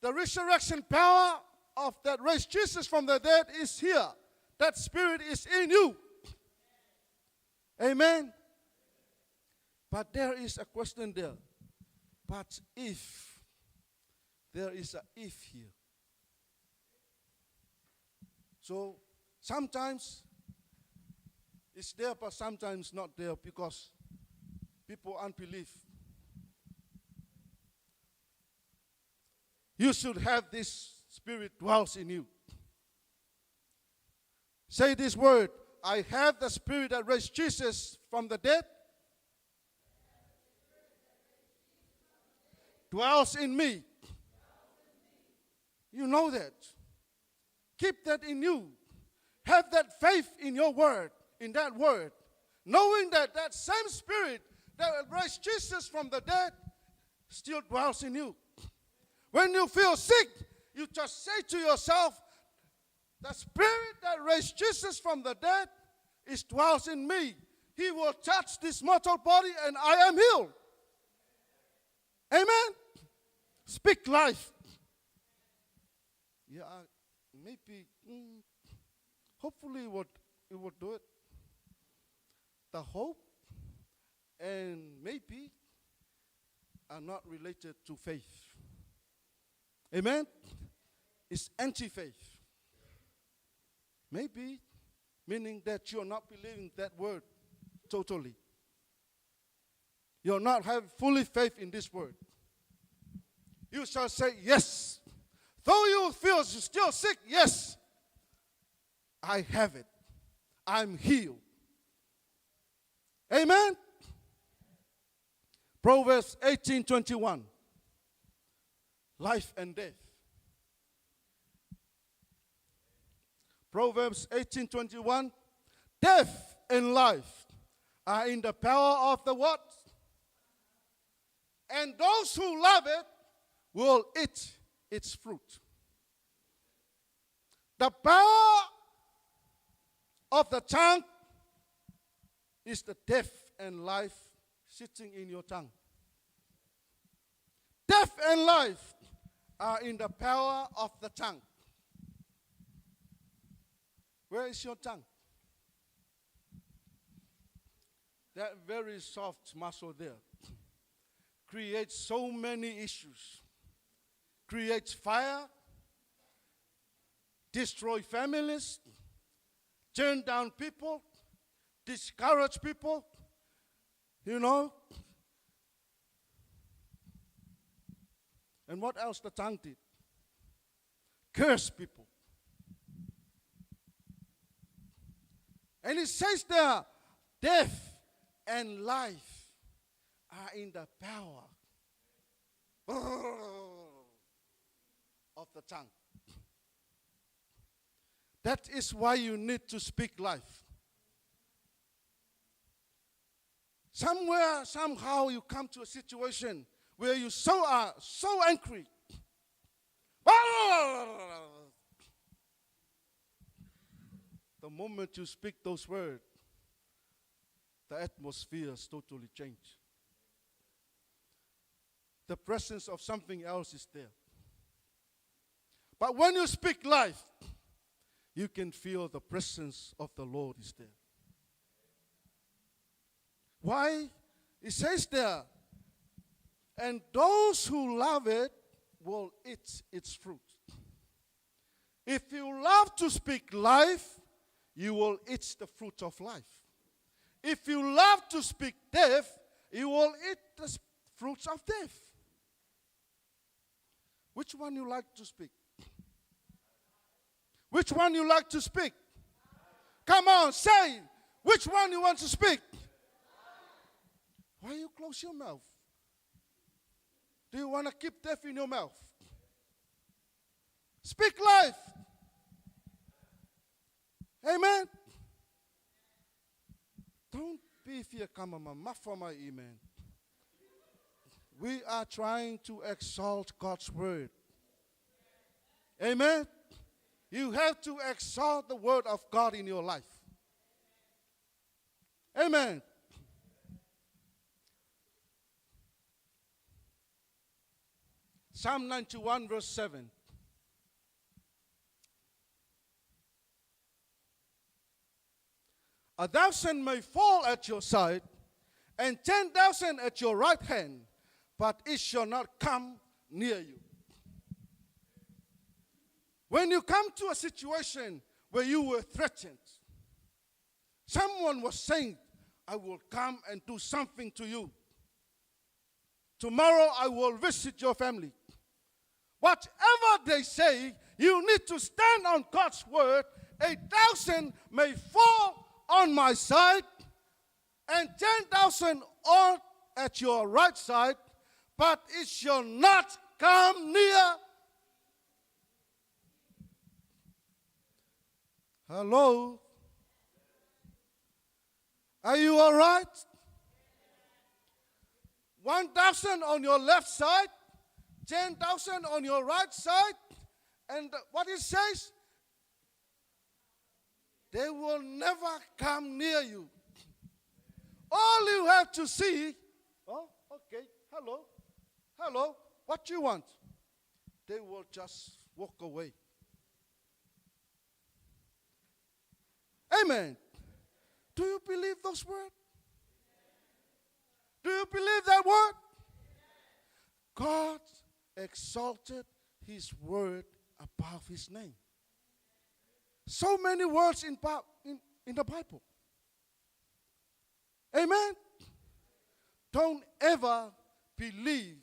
The resurrection power of that raised Jesus from the dead is here. That spirit is in you. Amen. But there is a question there. But if, there is a if here. So sometimes it's there, but sometimes not there because people unbelief. You should have this spirit dwells in you. Say this word. I have the spirit that raised Jesus from the dead. Dwells in me. You know that. Keep that in you. Have that faith in your word, in that word. Knowing that that same spirit that raised Jesus from the dead still dwells in you. When you feel sick, you just say to yourself, the spirit that raised Jesus from the dead is dwells in me. He will touch this mortal body and I am healed. Amen. Speak life. Yeah, maybe, hopefully it would do it. The hope and maybe are not related to faith. Amen? It's anti-faith. Maybe, meaning that you're not believing that word totally. You're not having fully faith in this word. You shall say, yes. Though you feel you're still sick, yes. I have it. I'm healed. Amen? Proverbs 18:21. Life and death. Proverbs 18:21. Death and life are in the power of the what? And those who love it will eat its fruit. The power of the tongue is the death and life sitting in your tongue. Death and life are in the power of the tongue. Where is your tongue? That very soft muscle there creates so many issues. Creates fire, destroy families, turn down people, discourage people, you know. And what else the tongue did? Curse people. And it says there, death and life are in the power of the tongue. That is why you need to speak life. Somewhere, somehow you come to a situation where you are so angry. The moment you speak those words, the atmosphere is totally changed. the presence of something else is there. But when you speak life, you can feel the presence of the Lord is there. Why? It says there, and those who love it will eat its fruit. If you love to speak life, you will eat the fruit of life. If you love to speak death, you will eat the fruits of death. Which one you like to speak? Which one you like to speak? Come on, say it. Which one you want to speak? Why you close your mouth? Do you want to keep death in your mouth? Speak life. Amen. Don't be fear come for my amen. We are trying to exalt God's word. Amen. You have to exalt the word of God in your life. Amen. Psalm 91 verse 7. A thousand may fall at your side, and 10,000 at your right hand, but it shall not come near you. When you come to a situation where you were threatened, someone was saying, I will come and do something to you. Tomorrow I will visit your family. Whatever they say, you need to stand on God's word. 1,000 may fall on my side, and 10,000 on at your right side, but it shall not come near. Hello? Are you all right? 1,000 on your left side, 10,000 on your right side, and what it says, they will never come near you. All you have to see, oh, okay, hello, what you want? They will just walk away. Amen. Do you believe those words? Do you believe that word? God exalted his word above his name. So many words in the Bible. Amen. Don't ever believe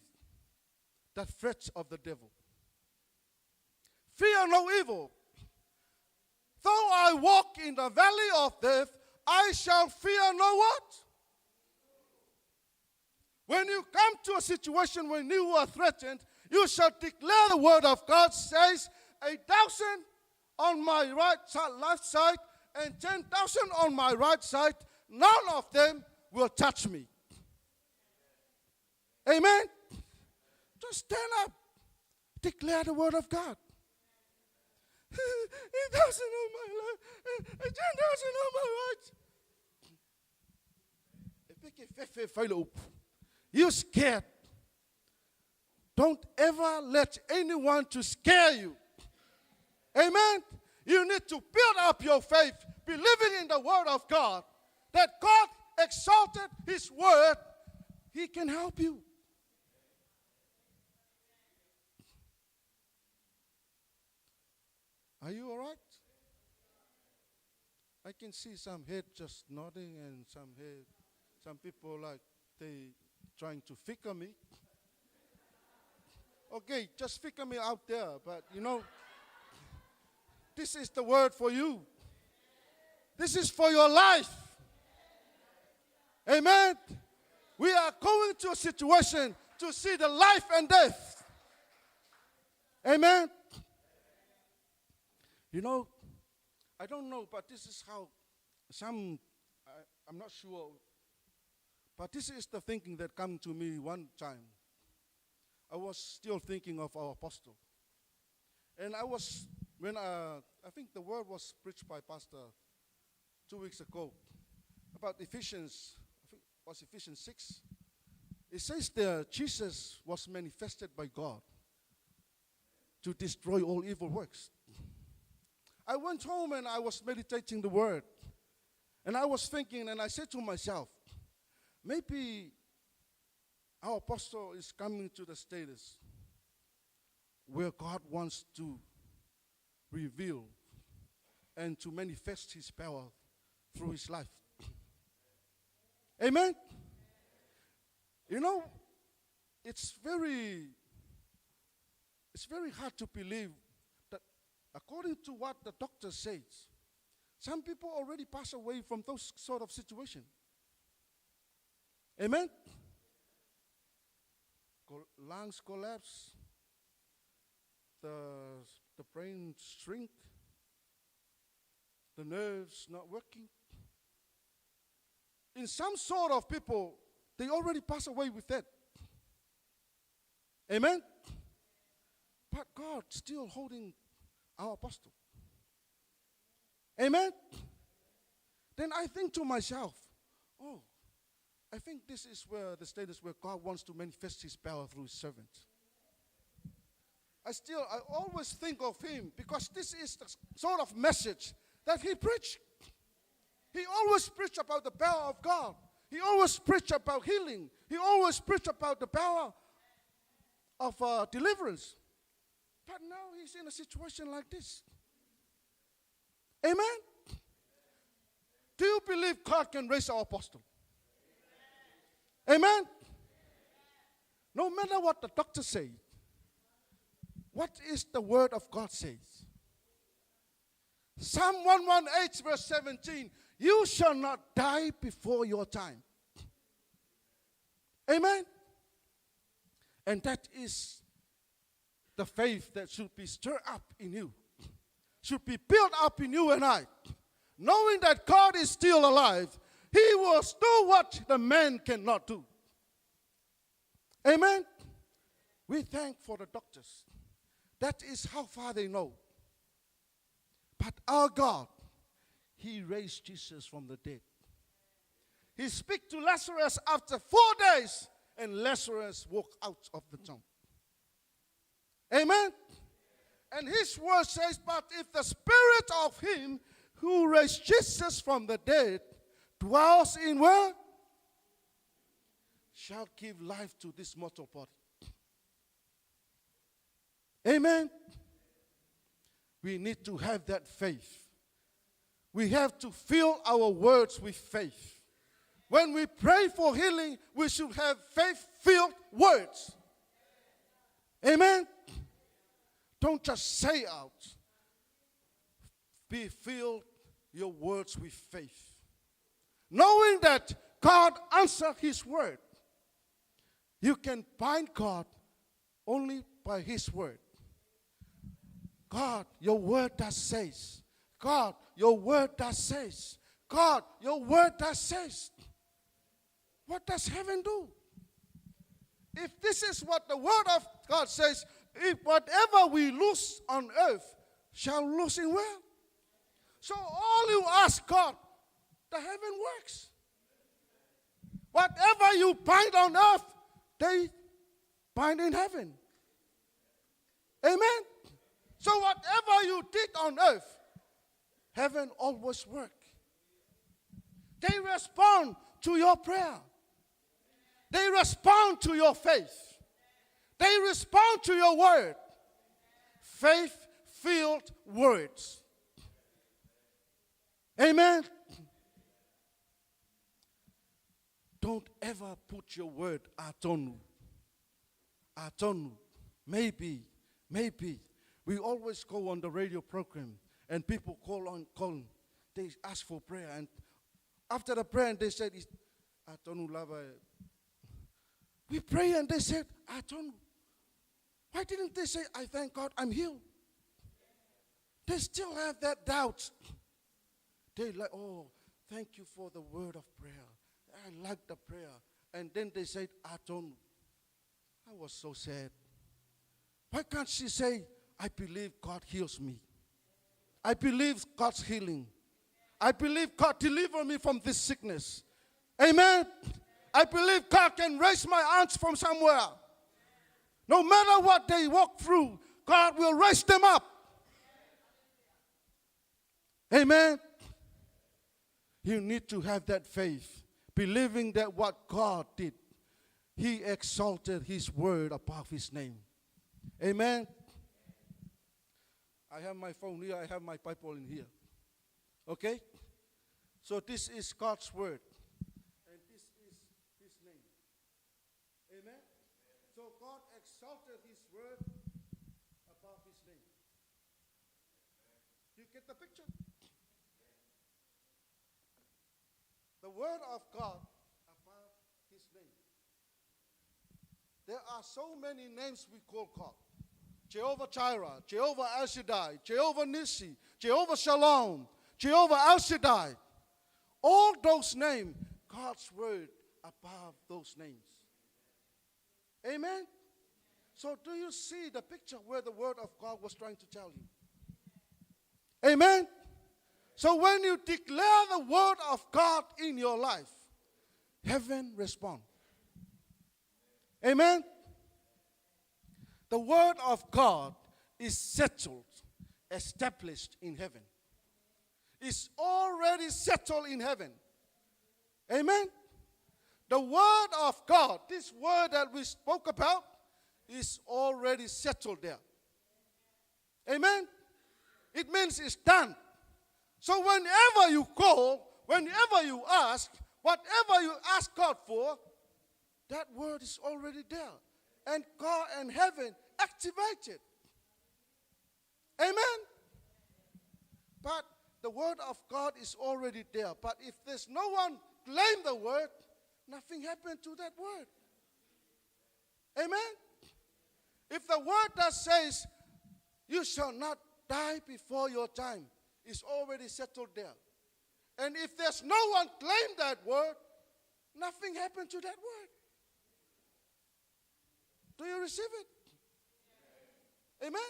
the threats of the devil. Fear no evil. Though I walk in the valley of death, I shall fear no what? When you come to a situation when you are threatened, you shall declare the word of God says, 1,000 on my left side and 10,000 on my right side, none of them will touch me. Amen? Just stand up. Declare the word of God. 1,000 on my left and 10,000 on my right. You're scared. Don't ever let anyone to scare you. Amen? You need to build up your faith, believing in the word of God, that God exalted his word. He can help you. Are you all right? I can see some head just nodding and some people like they trying to figure me. Okay, just figure me out there, but you know, this is the word for you. This is for your life. Amen. We are going to a situation to see the life and death. Amen. You know, I don't know, but this is how I'm not sure, but this is the thinking that came to me one time. I was still thinking of our apostle. And I think the word was preached by Pastor 2 weeks ago about Ephesians, I think it was Ephesians 6. It says there, Jesus was manifested by God to destroy all evil works. I went home and I was meditating the word. And I was thinking, and I said to myself, maybe our apostle is coming to the status where God wants to reveal and to manifest his power through his life. Amen? You know, it's very hard to believe that according to what the doctor says, some people already pass away from those sort of situations. Amen? Lungs collapse, the brain shrink, the nerves not working. In some sort of people, they already pass away with that. Amen? But God still holding our apostle. Amen? Then I think to myself, oh, I think this is where the status where God wants to manifest his power through his servant. I always think of him because this is the sort of message that he preached. He always preached about the power of God. He always preached about healing. He always preached about the power of deliverance. But now he's in a situation like this. Amen? Do you believe God can raise our apostle? Amen? No matter what the doctor says, what is the word of God says? Psalm 118 verse 17, you shall not die before your time. Amen? And that is the faith that should be stirred up in you, should be built up in you and I, knowing that God is still alive. He will do what the man cannot do. Amen? We thank for the doctors. That is how far they know. But our God, he raised Jesus from the dead. He spoke to Lazarus after 4 days, and Lazarus walked out of the tomb. Amen? And his word says, but if the spirit of him who raised Jesus from the dead dwells in where? Shall give life to this mortal body. Amen? We need to have that faith. We have to fill our words with faith. When we pray for healing, we should have faith-filled words. Amen? Don't just say out. Fill your words with faith. Knowing that God answered his word. You can bind God only by his word. God, your word does says. God, your word does says. God, your word does says. What does heaven do? If this is what the word of God says, if whatever we lose on earth shall lose in where? So all you ask God, the heaven works. Whatever you bind on earth, they bind in heaven. Amen? So whatever you did on earth, heaven always works. They respond to your prayer. They respond to your faith. They respond to your word. Faith-filled words. Amen? Don't ever put your word atonu. Atonu. Maybe. We always go on the radio program and people call. They ask for prayer. And after the prayer, they said, atonu lava. We pray and they said, atonu. Why didn't they say, I thank God I'm healed? They still have that doubt. They like, oh, thank you for the word of prayer. I like the prayer. And then they said, atonu. I was so sad. Why can't she say, I believe God heals me. I believe God's healing. I believe God delivered me from this sickness. Amen. I believe God can raise my aunts from somewhere. No matter what they walk through, God will raise them up. Amen. You need to have that faith, believing that what God did, He exalted His word above His name. Amen. I have my phone here, I have my Bible in here. Okay? So this is God's word. And this is His name. Amen? So God exalted His word above His name. You get the picture? The word of God above His name. There are so many names we call God. Jehovah Jireh, Jehovah El Shaddai, Jehovah Nissi, Jehovah Shalom, Jehovah El Shaddai. All those names, God's word above those names. Amen? So do you see the picture where the word of God was trying to tell you? Amen? So when you declare the word of God in your life, heaven responds. Amen? The word of God is settled, established in heaven. It's already settled in heaven. Amen? The word of God, this word that we spoke about, is already settled there. Amen? It means it's done. So whenever you call, whenever you ask, whatever you ask God for, that word is already there. And God and heaven activate it. Amen? But the word of God is already there. But if there's no one claim the word, nothing happened to that word. Amen? If the word that says, you shall not die before your time, is already settled there. And if there's no one claim that word, nothing happened to that word. Do you receive it? Amen?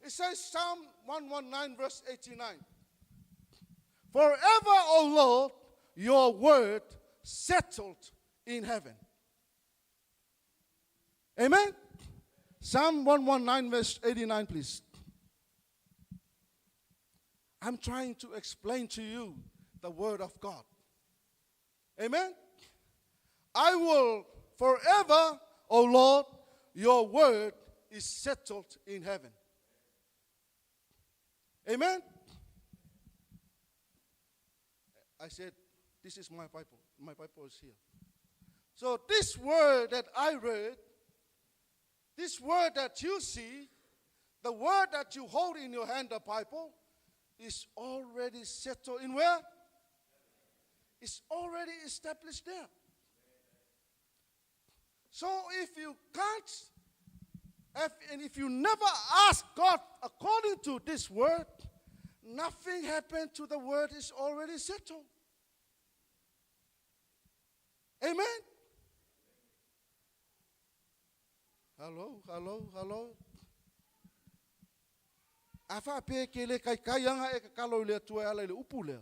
It says Psalm 119 verse 89. Forever, O Lord, your word settled in heaven. Amen? Psalm 119 verse 89, please. I'm trying to explain to you the word of God. Amen? I will forever, O Lord, your word is settled in heaven. Amen? I said, this is my Bible. My Bible is here. So this word that I read, this word that you see, the word that you hold in your hand, the Bible, is already settled in where? It's already established there. So if you can't, and if you never ask God according to this word, nothing happened to the word is already settled. Amen? Hello. Afa pe kele kai kaianga e kalo le tua ala le upu le.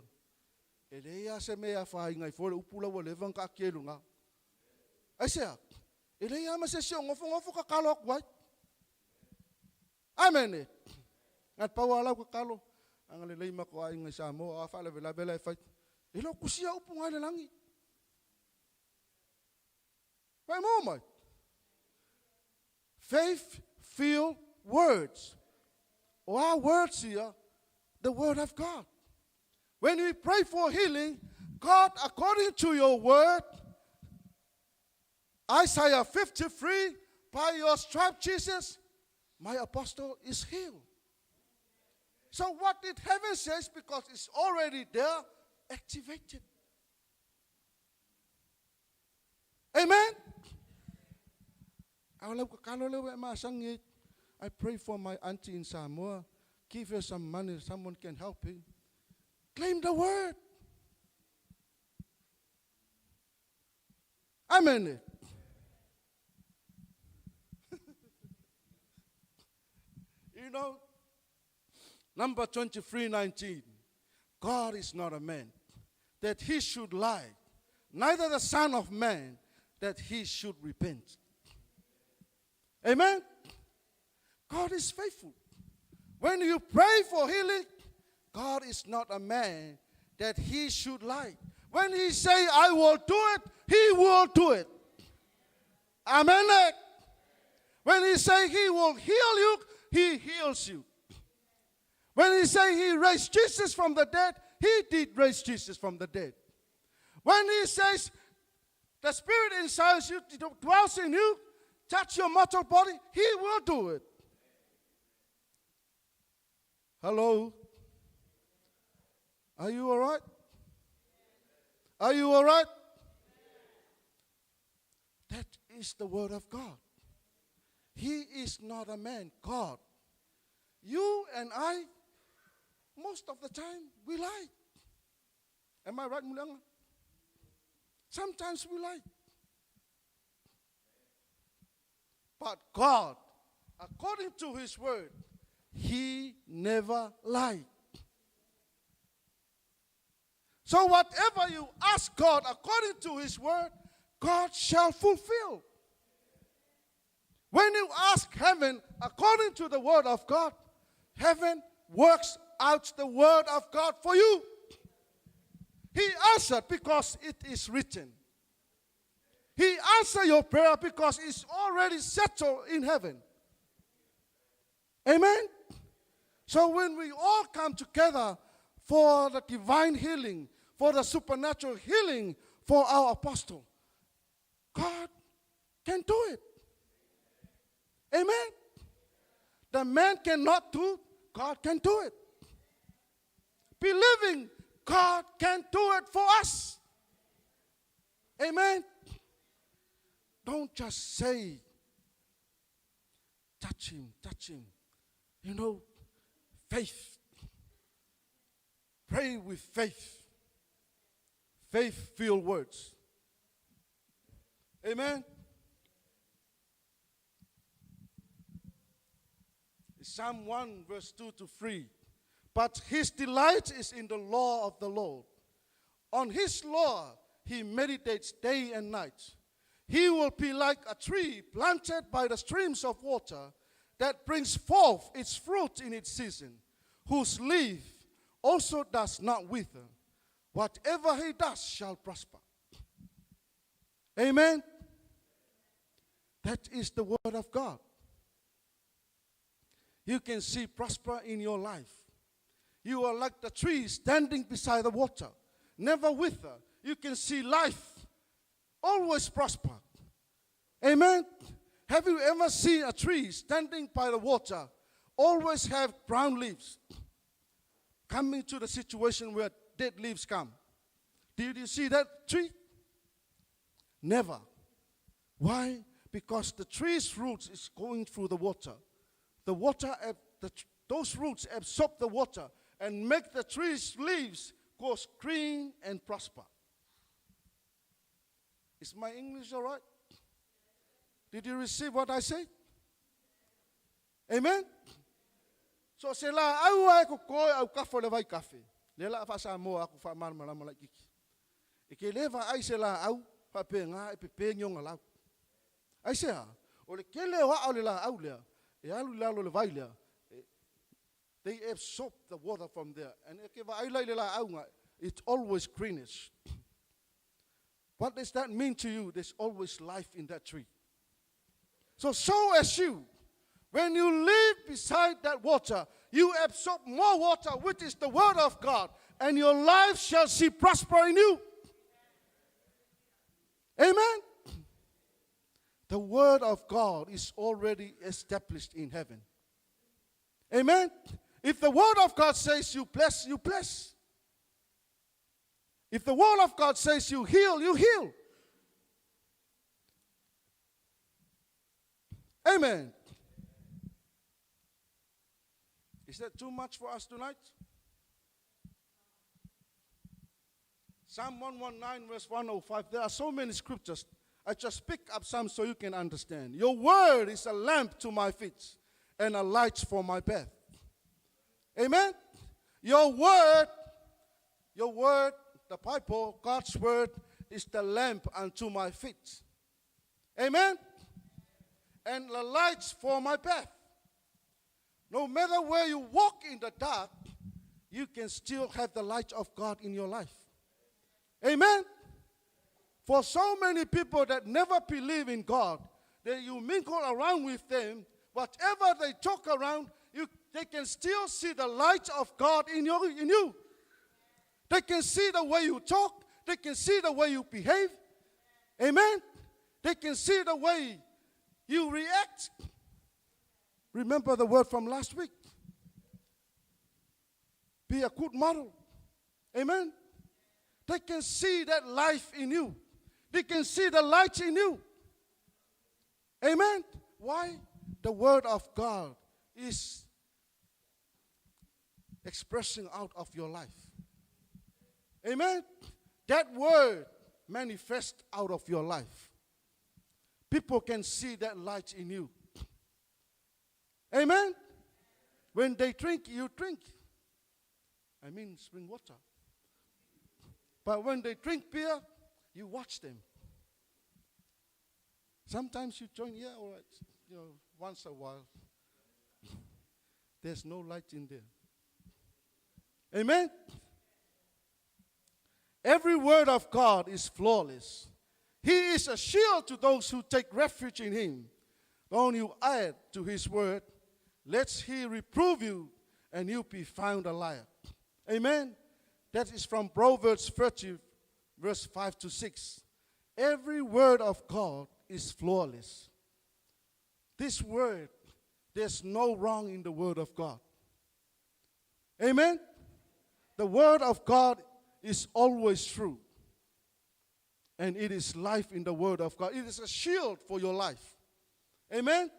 Ele ia se mea fa ingai fo le upu la le van ka kelunga. Asia. Ele ia ma se se ngofo ka kalo kwai. Amen. Ngat pa wala ko kalo. Ang le lei ma ko ai ngai sa mo afa le vela bela fa. Elo kusia upu ngai le langi. Vai mo mai. Faith-filled words. Or our words here, the word of God. When we pray for healing, God, according to your word, Isaiah 53, by your stripe, Jesus, my apostle is healed. So what did heaven say? Because it's already there, activated. Amen? I pray for my auntie in Samoa. Give her some money. Someone can help her. Claim the word. Amen. You know, number 23:19. God is not a man that he should lie, neither the Son of Man, that he should repent. Amen? God is faithful. When you pray for healing, God is not a man that he should lie. When he say, I will do it, he will do it. Amen? When he say he will heal you, he heals you. When he say he raised Jesus from the dead, he did raise Jesus from the dead. When he says the Spirit inside you dwells in you, touch your mortal body, he will do it. Hello? Are you all right? Are you all right? That is the word of God. He is not a man, God. You and I, most of the time, we lie. Am I right, Mulanga? Sometimes we lie. But God, according to his word, he never lied. So whatever you ask God according to his word, God shall fulfill. When you ask heaven according to the word of God, heaven works out the word of God for you. He answered because it is written. He answered your prayer because it's already settled in heaven. Amen? So when we all come together for the divine healing, for the supernatural healing for our apostle, God can do it. Amen? The man cannot do, God can do it. Believing God can do it for us. Amen? Don't just say, touch him, touch him. You know, faith. Pray with faith. Faith-filled words. Amen? Psalm 1 verse 2 to 3. But his delight is in the law of the Lord. On his law he meditates day and night. He will be like a tree planted by the streams of water that brings forth its fruit in its season, whose leaf also does not wither. Whatever he does shall prosper. Amen? That is the word of God. You can see prosper in your life. You are like the tree standing beside the water, never wither. You can see life always prosper. Amen? Have you ever seen a tree standing by the water, always have brown leaves? Coming to the situation where dead leaves come. Did you see that tree? Never. Why? Because the tree's roots is going through the water. The water, those roots absorb the water and make the tree's leaves go green and prosper. Is my English all right? Did you receive what I said? Amen? So se la au ai ko koe au kafo le vai kafe. Le la fa sa mo aku fa mar mala mala kiki. E ke leva ai se la au fa pe nga e pe pe nyonga la. Ai se ha. O le kele wa au le la au le. E alu la lo le vai le. They absorb the water from there. And e ke va ai le la au nga, it's always greenish. What does that mean to you? There's always life in that tree. So as you, when you live beside that water, you absorb more water, which is the word of God, and your life shall see prosper in you. Amen? The word of God is already established in heaven. Amen? If the word of God says you bless, you bless. If the word of God says you heal, you heal. Amen. Is that too much for us tonight? Psalm 119 verse 105. There are so many scriptures. I just pick up some so you can understand. Your word is a lamp to my feet and a light for my path. Amen. Your word, the Bible, God's word, is the lamp unto my feet. Amen? And the lights for my path. No matter where you walk in the dark, you can still have the light of God in your life. Amen? For so many people that never believe in God, that you mingle around with them, whatever they talk around, they can still see the light of God in you. They can see the way you talk. They can see the way you behave. Amen? They can see the way you react. Remember the word from last week. Be a good model. Amen? They can see that life in you. They can see the light in you. Amen? Why? The word of God is expressing out of your life. Amen? That word manifests out of your life. People can see that light in you. Amen? When they drink, you drink. I mean spring water. But when they drink beer, you watch them. Sometimes you join, yeah, all right, once a while. There's no light in there. Amen? Every word of God is flawless. He is a shield to those who take refuge in him. Don't you add to his word, lest he reprove you and you be found a liar. Amen? That is from Proverbs 30, verse 5 to 6. Every word of God is flawless. This word, there's no wrong in the word of God. Amen? The word of God is always true. And it is life in the word of God. It is a shield for your life. Amen?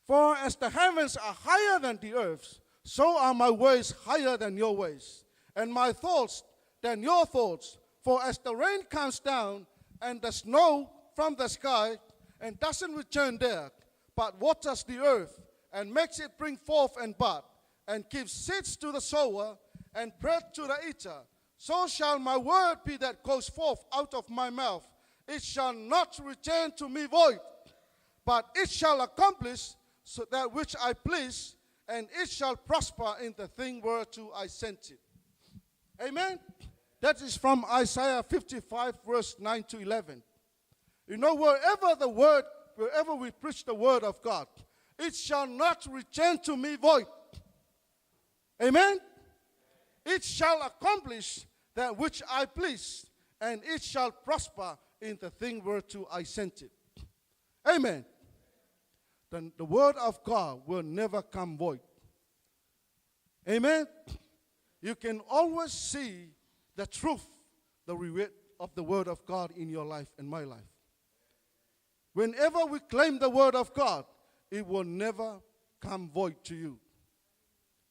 For as the heavens are higher than the earth, so are my ways higher than your ways, and my thoughts than your thoughts. For as the rain comes down and the snow from the sky and doesn't return there, but waters the earth and makes it bring forth and bud, and gives seeds to the sower and bread to the eater, so shall my word be that goes forth out of my mouth. It shall not return to me void, but it shall accomplish so that which I please, and it shall prosper in the thing whereto I sent it. Amen? That is from Isaiah 55, verse 9 to 11. Wherever we preach the word of God, it shall not return to me void. Amen? It shall accomplish that which I please, and it shall prosper in the thing whereto I sent it. Amen. Then the word of God will never come void. Amen. You can always see the truth, the reward of the word of God in your life and my life. Whenever we claim the word of God, it will never come void to you.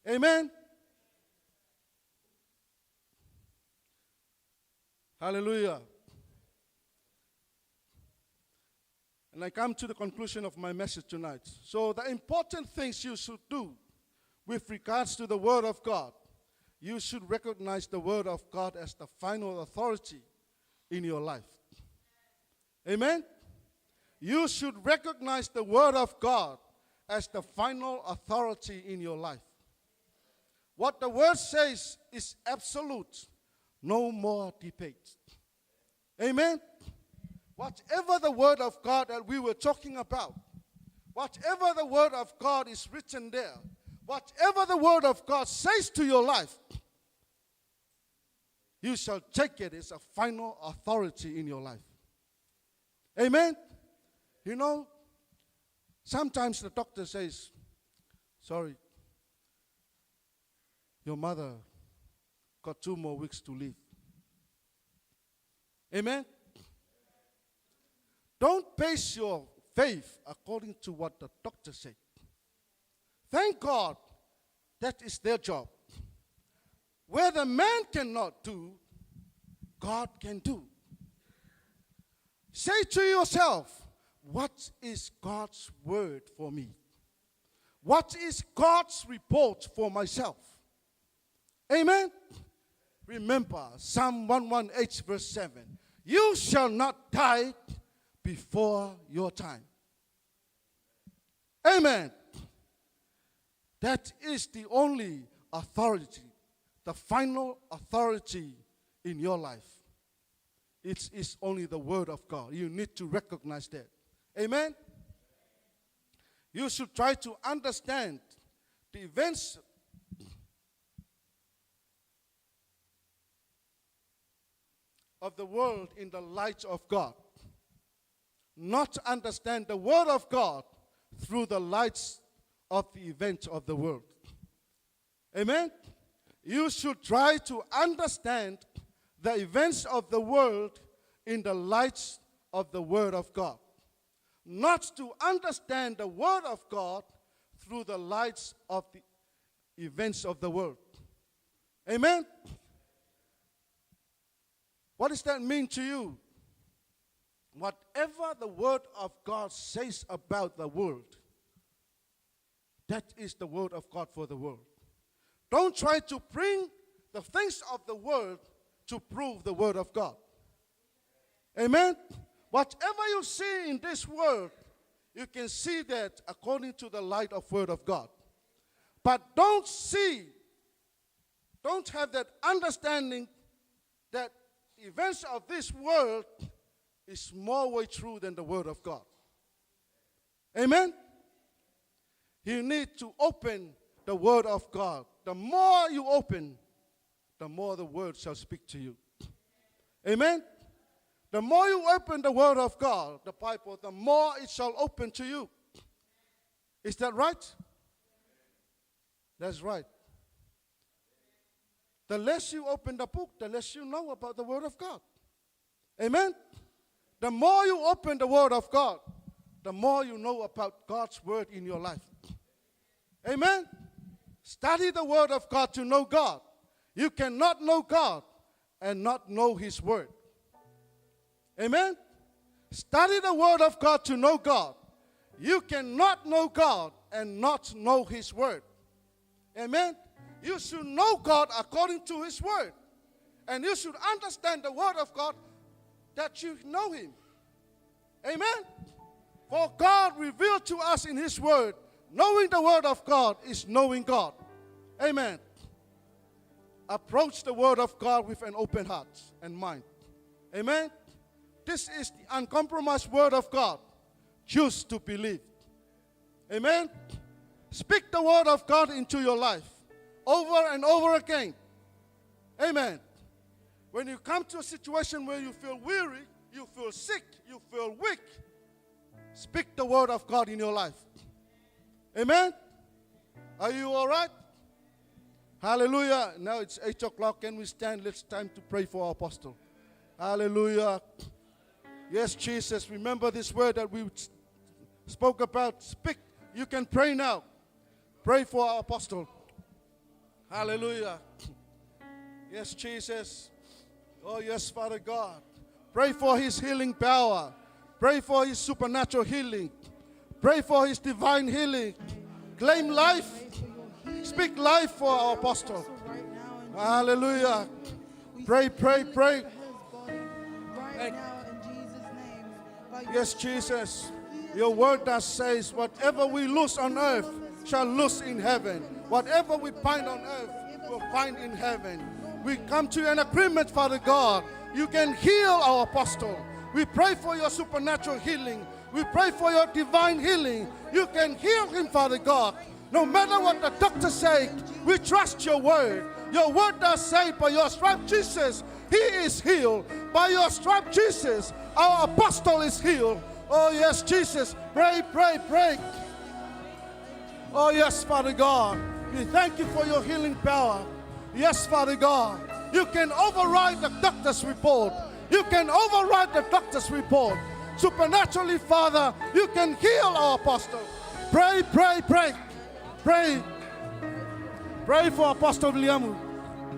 Amen. Hallelujah. And I come to the conclusion of my message tonight. So the important things you should do with regards to the word of God, you should recognize the word of God as the final authority in your life. Amen? You should recognize the word of God as the final authority in your life. What the word says is absolute. No more debate. Amen? Whatever the word of God that we were talking about, whatever the word of God is written there, whatever the word of God says to your life, you shall take it as a final authority in your life. Amen? Sometimes the doctor says, sorry, your mother got 2 more weeks to live. Amen? Don't base your faith according to what the doctor said. Thank God that is their job. Where the man cannot do, God can do. Say to yourself, what is God's word for me? What is God's report for myself? Amen? remember Psalm 118 verse 7. You shall not die before your time. Amen. That is the only authority, the final authority in your life. It is only the word of God. You need to recognize that. Amen. You should try to understand the events of the world in the light of God. Not understand the word of God through the lights of the events of the world. Amen? You should try to understand the events of the world in the lights of the word of God. Not to understand the word of God through the lights of the events of the world. Amen? What does that mean to you? Whatever the word of God says about the world, that is the word of God for the world. Don't try to bring the things of the world to prove the word of God. Amen? Whatever you see in this world, you can see that according to the light of word of God. But don't have that understanding that events of this world is more way true than the word of God. Amen? You need to open the word of God. The more you open, the more the word shall speak to you. Amen? The more you open the word of God, the Bible, the more it shall open to you. Is that right? That's right. The less you open the book, the less you know about the word of God. Amen? The more you open the word of God, the more you know about God's word in your life. Amen? Study the word of God to know God. You cannot know God and not know his word. Amen? Study the word of God to know God. You cannot know God and not know his word. Amen? You should know God according to his word. And you should understand the word of God that you know him. Amen? For God revealed to us in his word, knowing the word of God is knowing God. Amen. Approach the word of God with an open heart and mind. Amen. This is the uncompromised word of God. Choose to believe. Amen. Speak the word of God into your life over and over again. Amen. When you come to a situation where you feel weary, you feel sick, you feel weak, speak the word of God in your life. Amen. Are you all right? Hallelujah. Now it's 8 o'clock. Can we stand? It's time to pray for our apostle. Hallelujah. Yes, Jesus. Remember this word that we spoke about. Speak. You can pray now. Pray for our apostle. Hallelujah. Yes, Jesus. Oh, yes, Father God. Pray for his healing power. Pray for his supernatural healing. Pray for his divine healing. Claim life. Speak life for our apostle. Hallelujah. Pray, pray, pray. Yes, Jesus. Your word that says, whatever we loose on earth shall loose in heaven. Whatever we bind on earth, we'll find in heaven. We come to an agreement, Father God. You can heal our apostle. We pray for your supernatural healing. We pray for your divine healing. You can heal him, Father God. No matter what the doctor say, we trust your word. Your word does say, by your stripe, Jesus, he is healed. By your stripe, Jesus, our apostle is healed. Oh, yes, Jesus. Pray, pray, pray. Oh, yes, Father God. We thank you for your healing power. Yes, Father God. You can override the doctor's report. You can override the doctor's report. Supernaturally, Father, you can heal our apostle. Pray, pray, pray. Pray. Pray for Apostle William.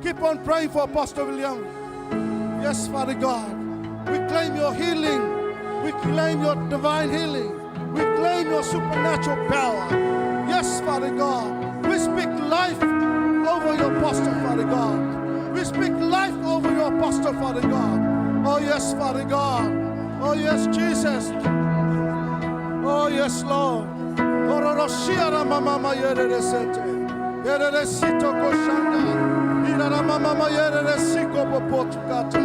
Keep on praying for Apostle William. Yes, Father God. We claim your healing. We claim your divine healing. We claim your supernatural power. Yes, Father God. We speak life over your apostle, Father God. We We speak life over your apostle, Father God. Oh, yes, Father God. Oh, yes, Jesus. Oh, yes, Lord. Ororoshiara mama yere sete. Yere sito koshanda. Ira mama yere siko popotukata.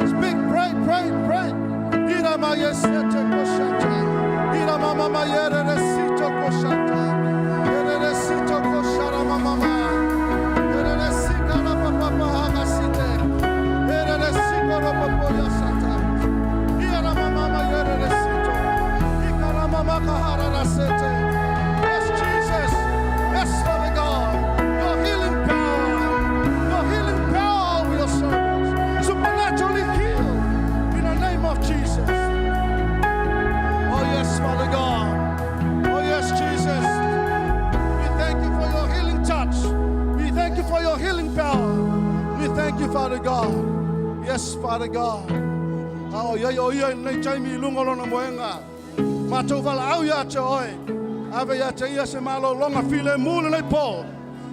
Speak, pray, pray, pray. Ira ma yesete koshata. Ira mama yere sito koshata. Yere sito koshara mama. Yere sikara papa hagasite. Yere sikoro popo yasata. Ira mama yere sito. Ikara mama kahara sete. Yes, Jesus. Yes, Father God. Your healing power will serve us. Supernaturally healed in the name of Jesus. Oh, yes, Father God. Oh, yes, Jesus. We thank you for your healing touch. We thank you for your healing power. We thank you, Father God. Yes, Father God. Oh, yeah, nei taimi lungolo na moenga. Matouvala au ya te oi. Ave ya te ia se malo longa file mule nei po.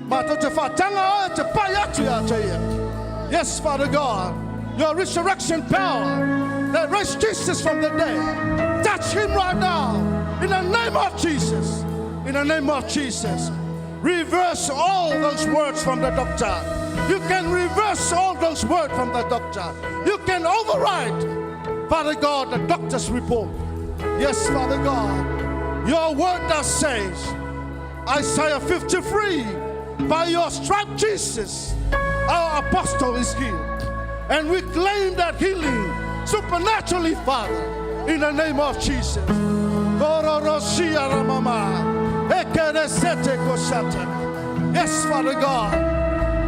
Matou te whatanga oi te pai atu ya te ia. Yes, Father God. Your resurrection power that raised Jesus from the dead. Touch him right now. In the name of Jesus. In the name of Jesus. Reverse all those words from the doctor. You can reverse all those words from the doctor. You can override, Father God, the doctor's report. Yes, Father God. Your word that says, Isaiah 53, by your stripe, Jesus, our apostle is healed. And we claim that healing supernaturally, Father, in the name of Jesus. Yes, Father God,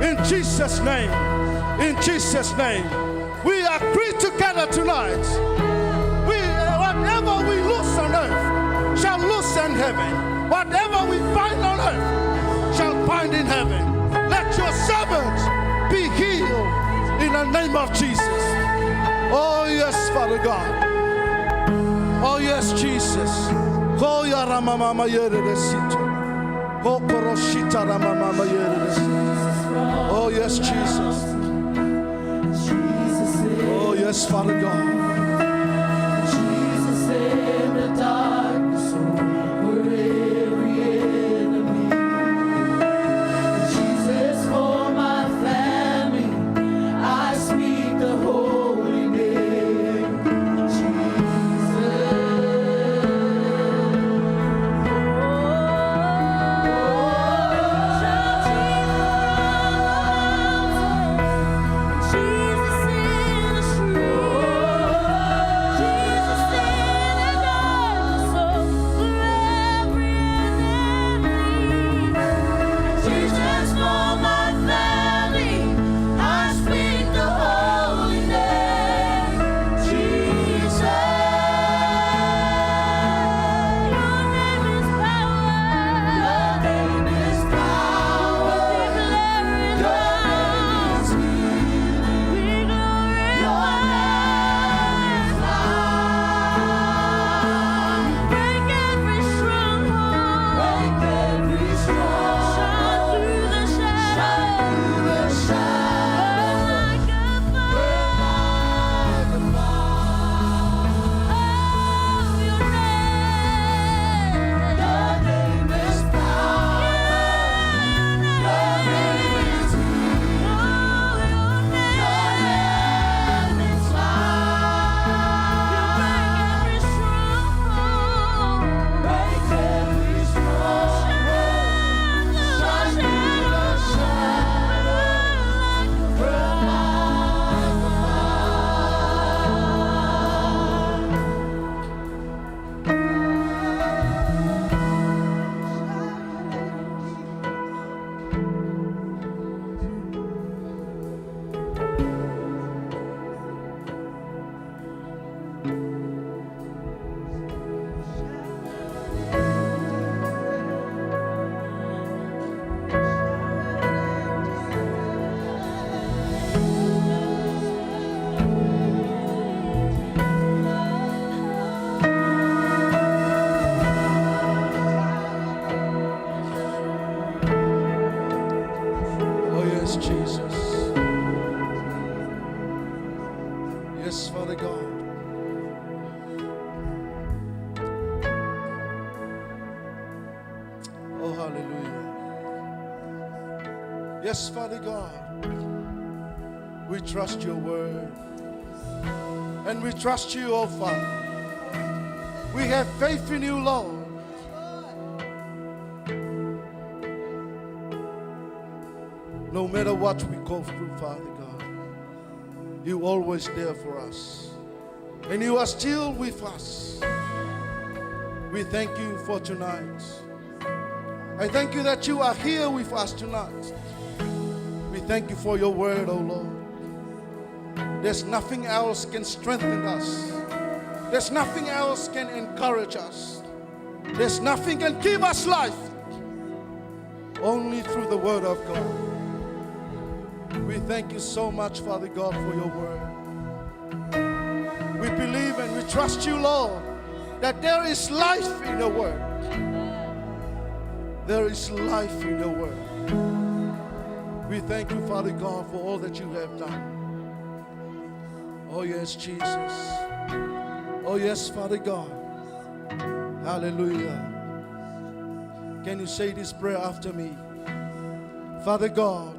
in Jesus' name, in Jesus' name, we agree together tonight. Whatever we loose on earth shall loose in heaven. Whatever we bind on earth shall bind in heaven. Let your servants be healed in the name of Jesus. Oh, yes, Father God. Oh, yes, Jesus. Oh, yes, Jesus. Oh, yes, Father God. Jesus in the darkness over every enemy. Jesus for my family, I speak the holy name. Yes, Father God, we trust your word. And we trust you, oh Father. We have faith in you, Lord. No matter what we go through, Father God, you're always there for us. And you are still with us. We thank you for tonight. I thank you that you are here with us tonight. We thank you for your word, oh Lord. There's nothing else can strengthen us. There's nothing else can encourage us. There's nothing can give us life. Only through the word of God. We thank you so much, Father God, for your word. We believe and we trust you, Lord, that there is life in your word. There is life in your word. We thank you, Father God, for all that you have done. Oh yes, Jesus. Oh yes, Father God. Hallelujah. Can you say this prayer after me? Father God,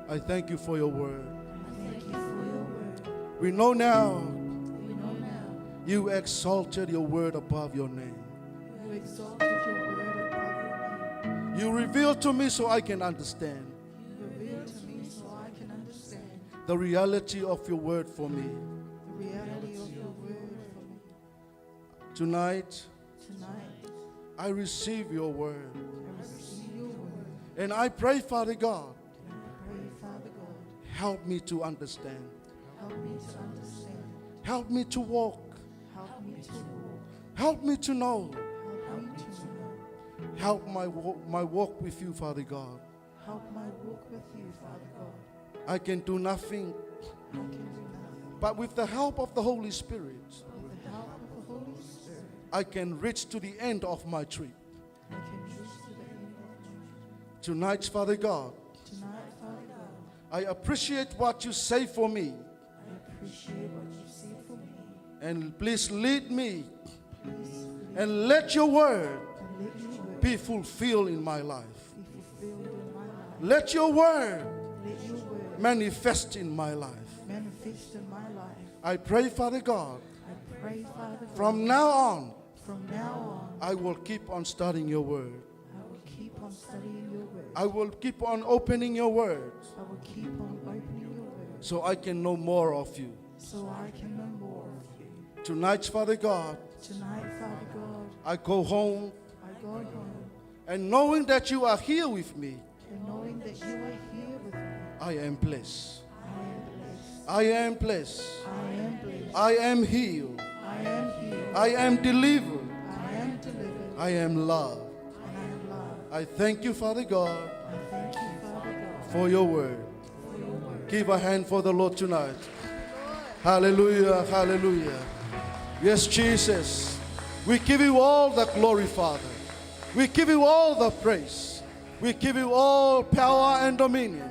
I thank you for your word. We know now you exalted your word above your name. You exalted your word above your name. You revealed to me so I can understand You revealed to me so I can understand the reality of your word for me. the reality of your word for me. Tonight, Tonight, I receive your word. I receive your word. And I pray, Father God, And I pray, Father God, help me to understand. help me to understand. Help me to walk. Help me to walk. Help me to know. Help me to know. Help my walk with you, Father God. Help my walk with you, Father God. I can do nothing, I can do nothing. but with the help of the Holy Spirit, With the help of the Holy Spirit, I can reach to the end of my trip. I can reach to the end of my Tonight, Father God, Tonight, Father God, I appreciate what you say for me. I appreciate what you say for me. And please lead me Please and let your word and let your word be fulfilled in my life. be fulfilled in my life. Let your word Let your word manifest in my life. manifest in my life. I pray, Father God, I pray, Father God, from now on, from now on, I will keep on studying your word. I will keep on studying your word. I will keep on opening your word I will keep on opening your word so I can know more of you. so I can know more of you. Tonight, Father God, Tonight, Father God, I go home I go home and knowing that you are here with me, and knowing that you are here with me, I am blessed. I am blessed. I am blessed. I am blessed. I am healed. I am healed. I am delivered. I am delivered. I am loved. And I am loved. I thank you, Father God, I thank you, Father God, for your word. for your word. Give a hand for the Lord tonight. Hallelujah, hallelujah. Yes, Jesus. We give you all the glory, Father. We give you all the praise. We give you all power and dominion.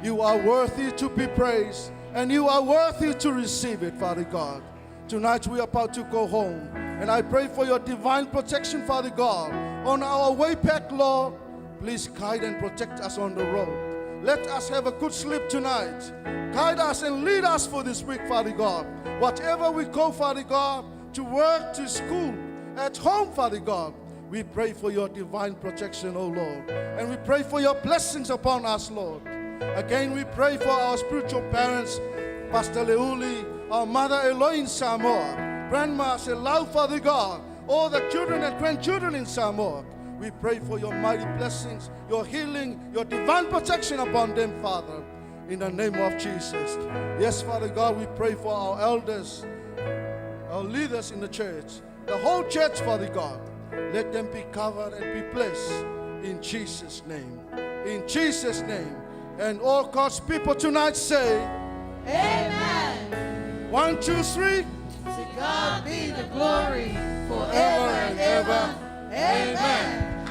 You are worthy to be praised, and you are worthy to receive it, Father God. Tonight we are about to go home, and I pray for your divine protection, Father God, on our way back, Lord. Please guide and protect us on the road. Let us have a good sleep tonight. Guide us and lead us for this week, Father God. Whatever we go, Father God, to work, to school, at home, Father God, we pray for your divine protection, oh Lord. And we pray for your blessings upon us, Lord. Again, we pray for our spiritual parents, Pastor Leuli, our mother Eloy in Samoa, Grandma Selau, Father God, all the children and grandchildren in Samoa. We pray for your mighty blessings, your healing, your divine protection upon them, Father, in the name of Jesus. Yes, Father God, we pray for our elders, our leaders in the church, the whole church, Father God. Let them be covered and be blessed in Jesus' name. In Jesus' name. And all God's people tonight say, Amen. 1, 2, 3. To God be the glory forever and ever. Amen.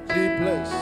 Be blessed.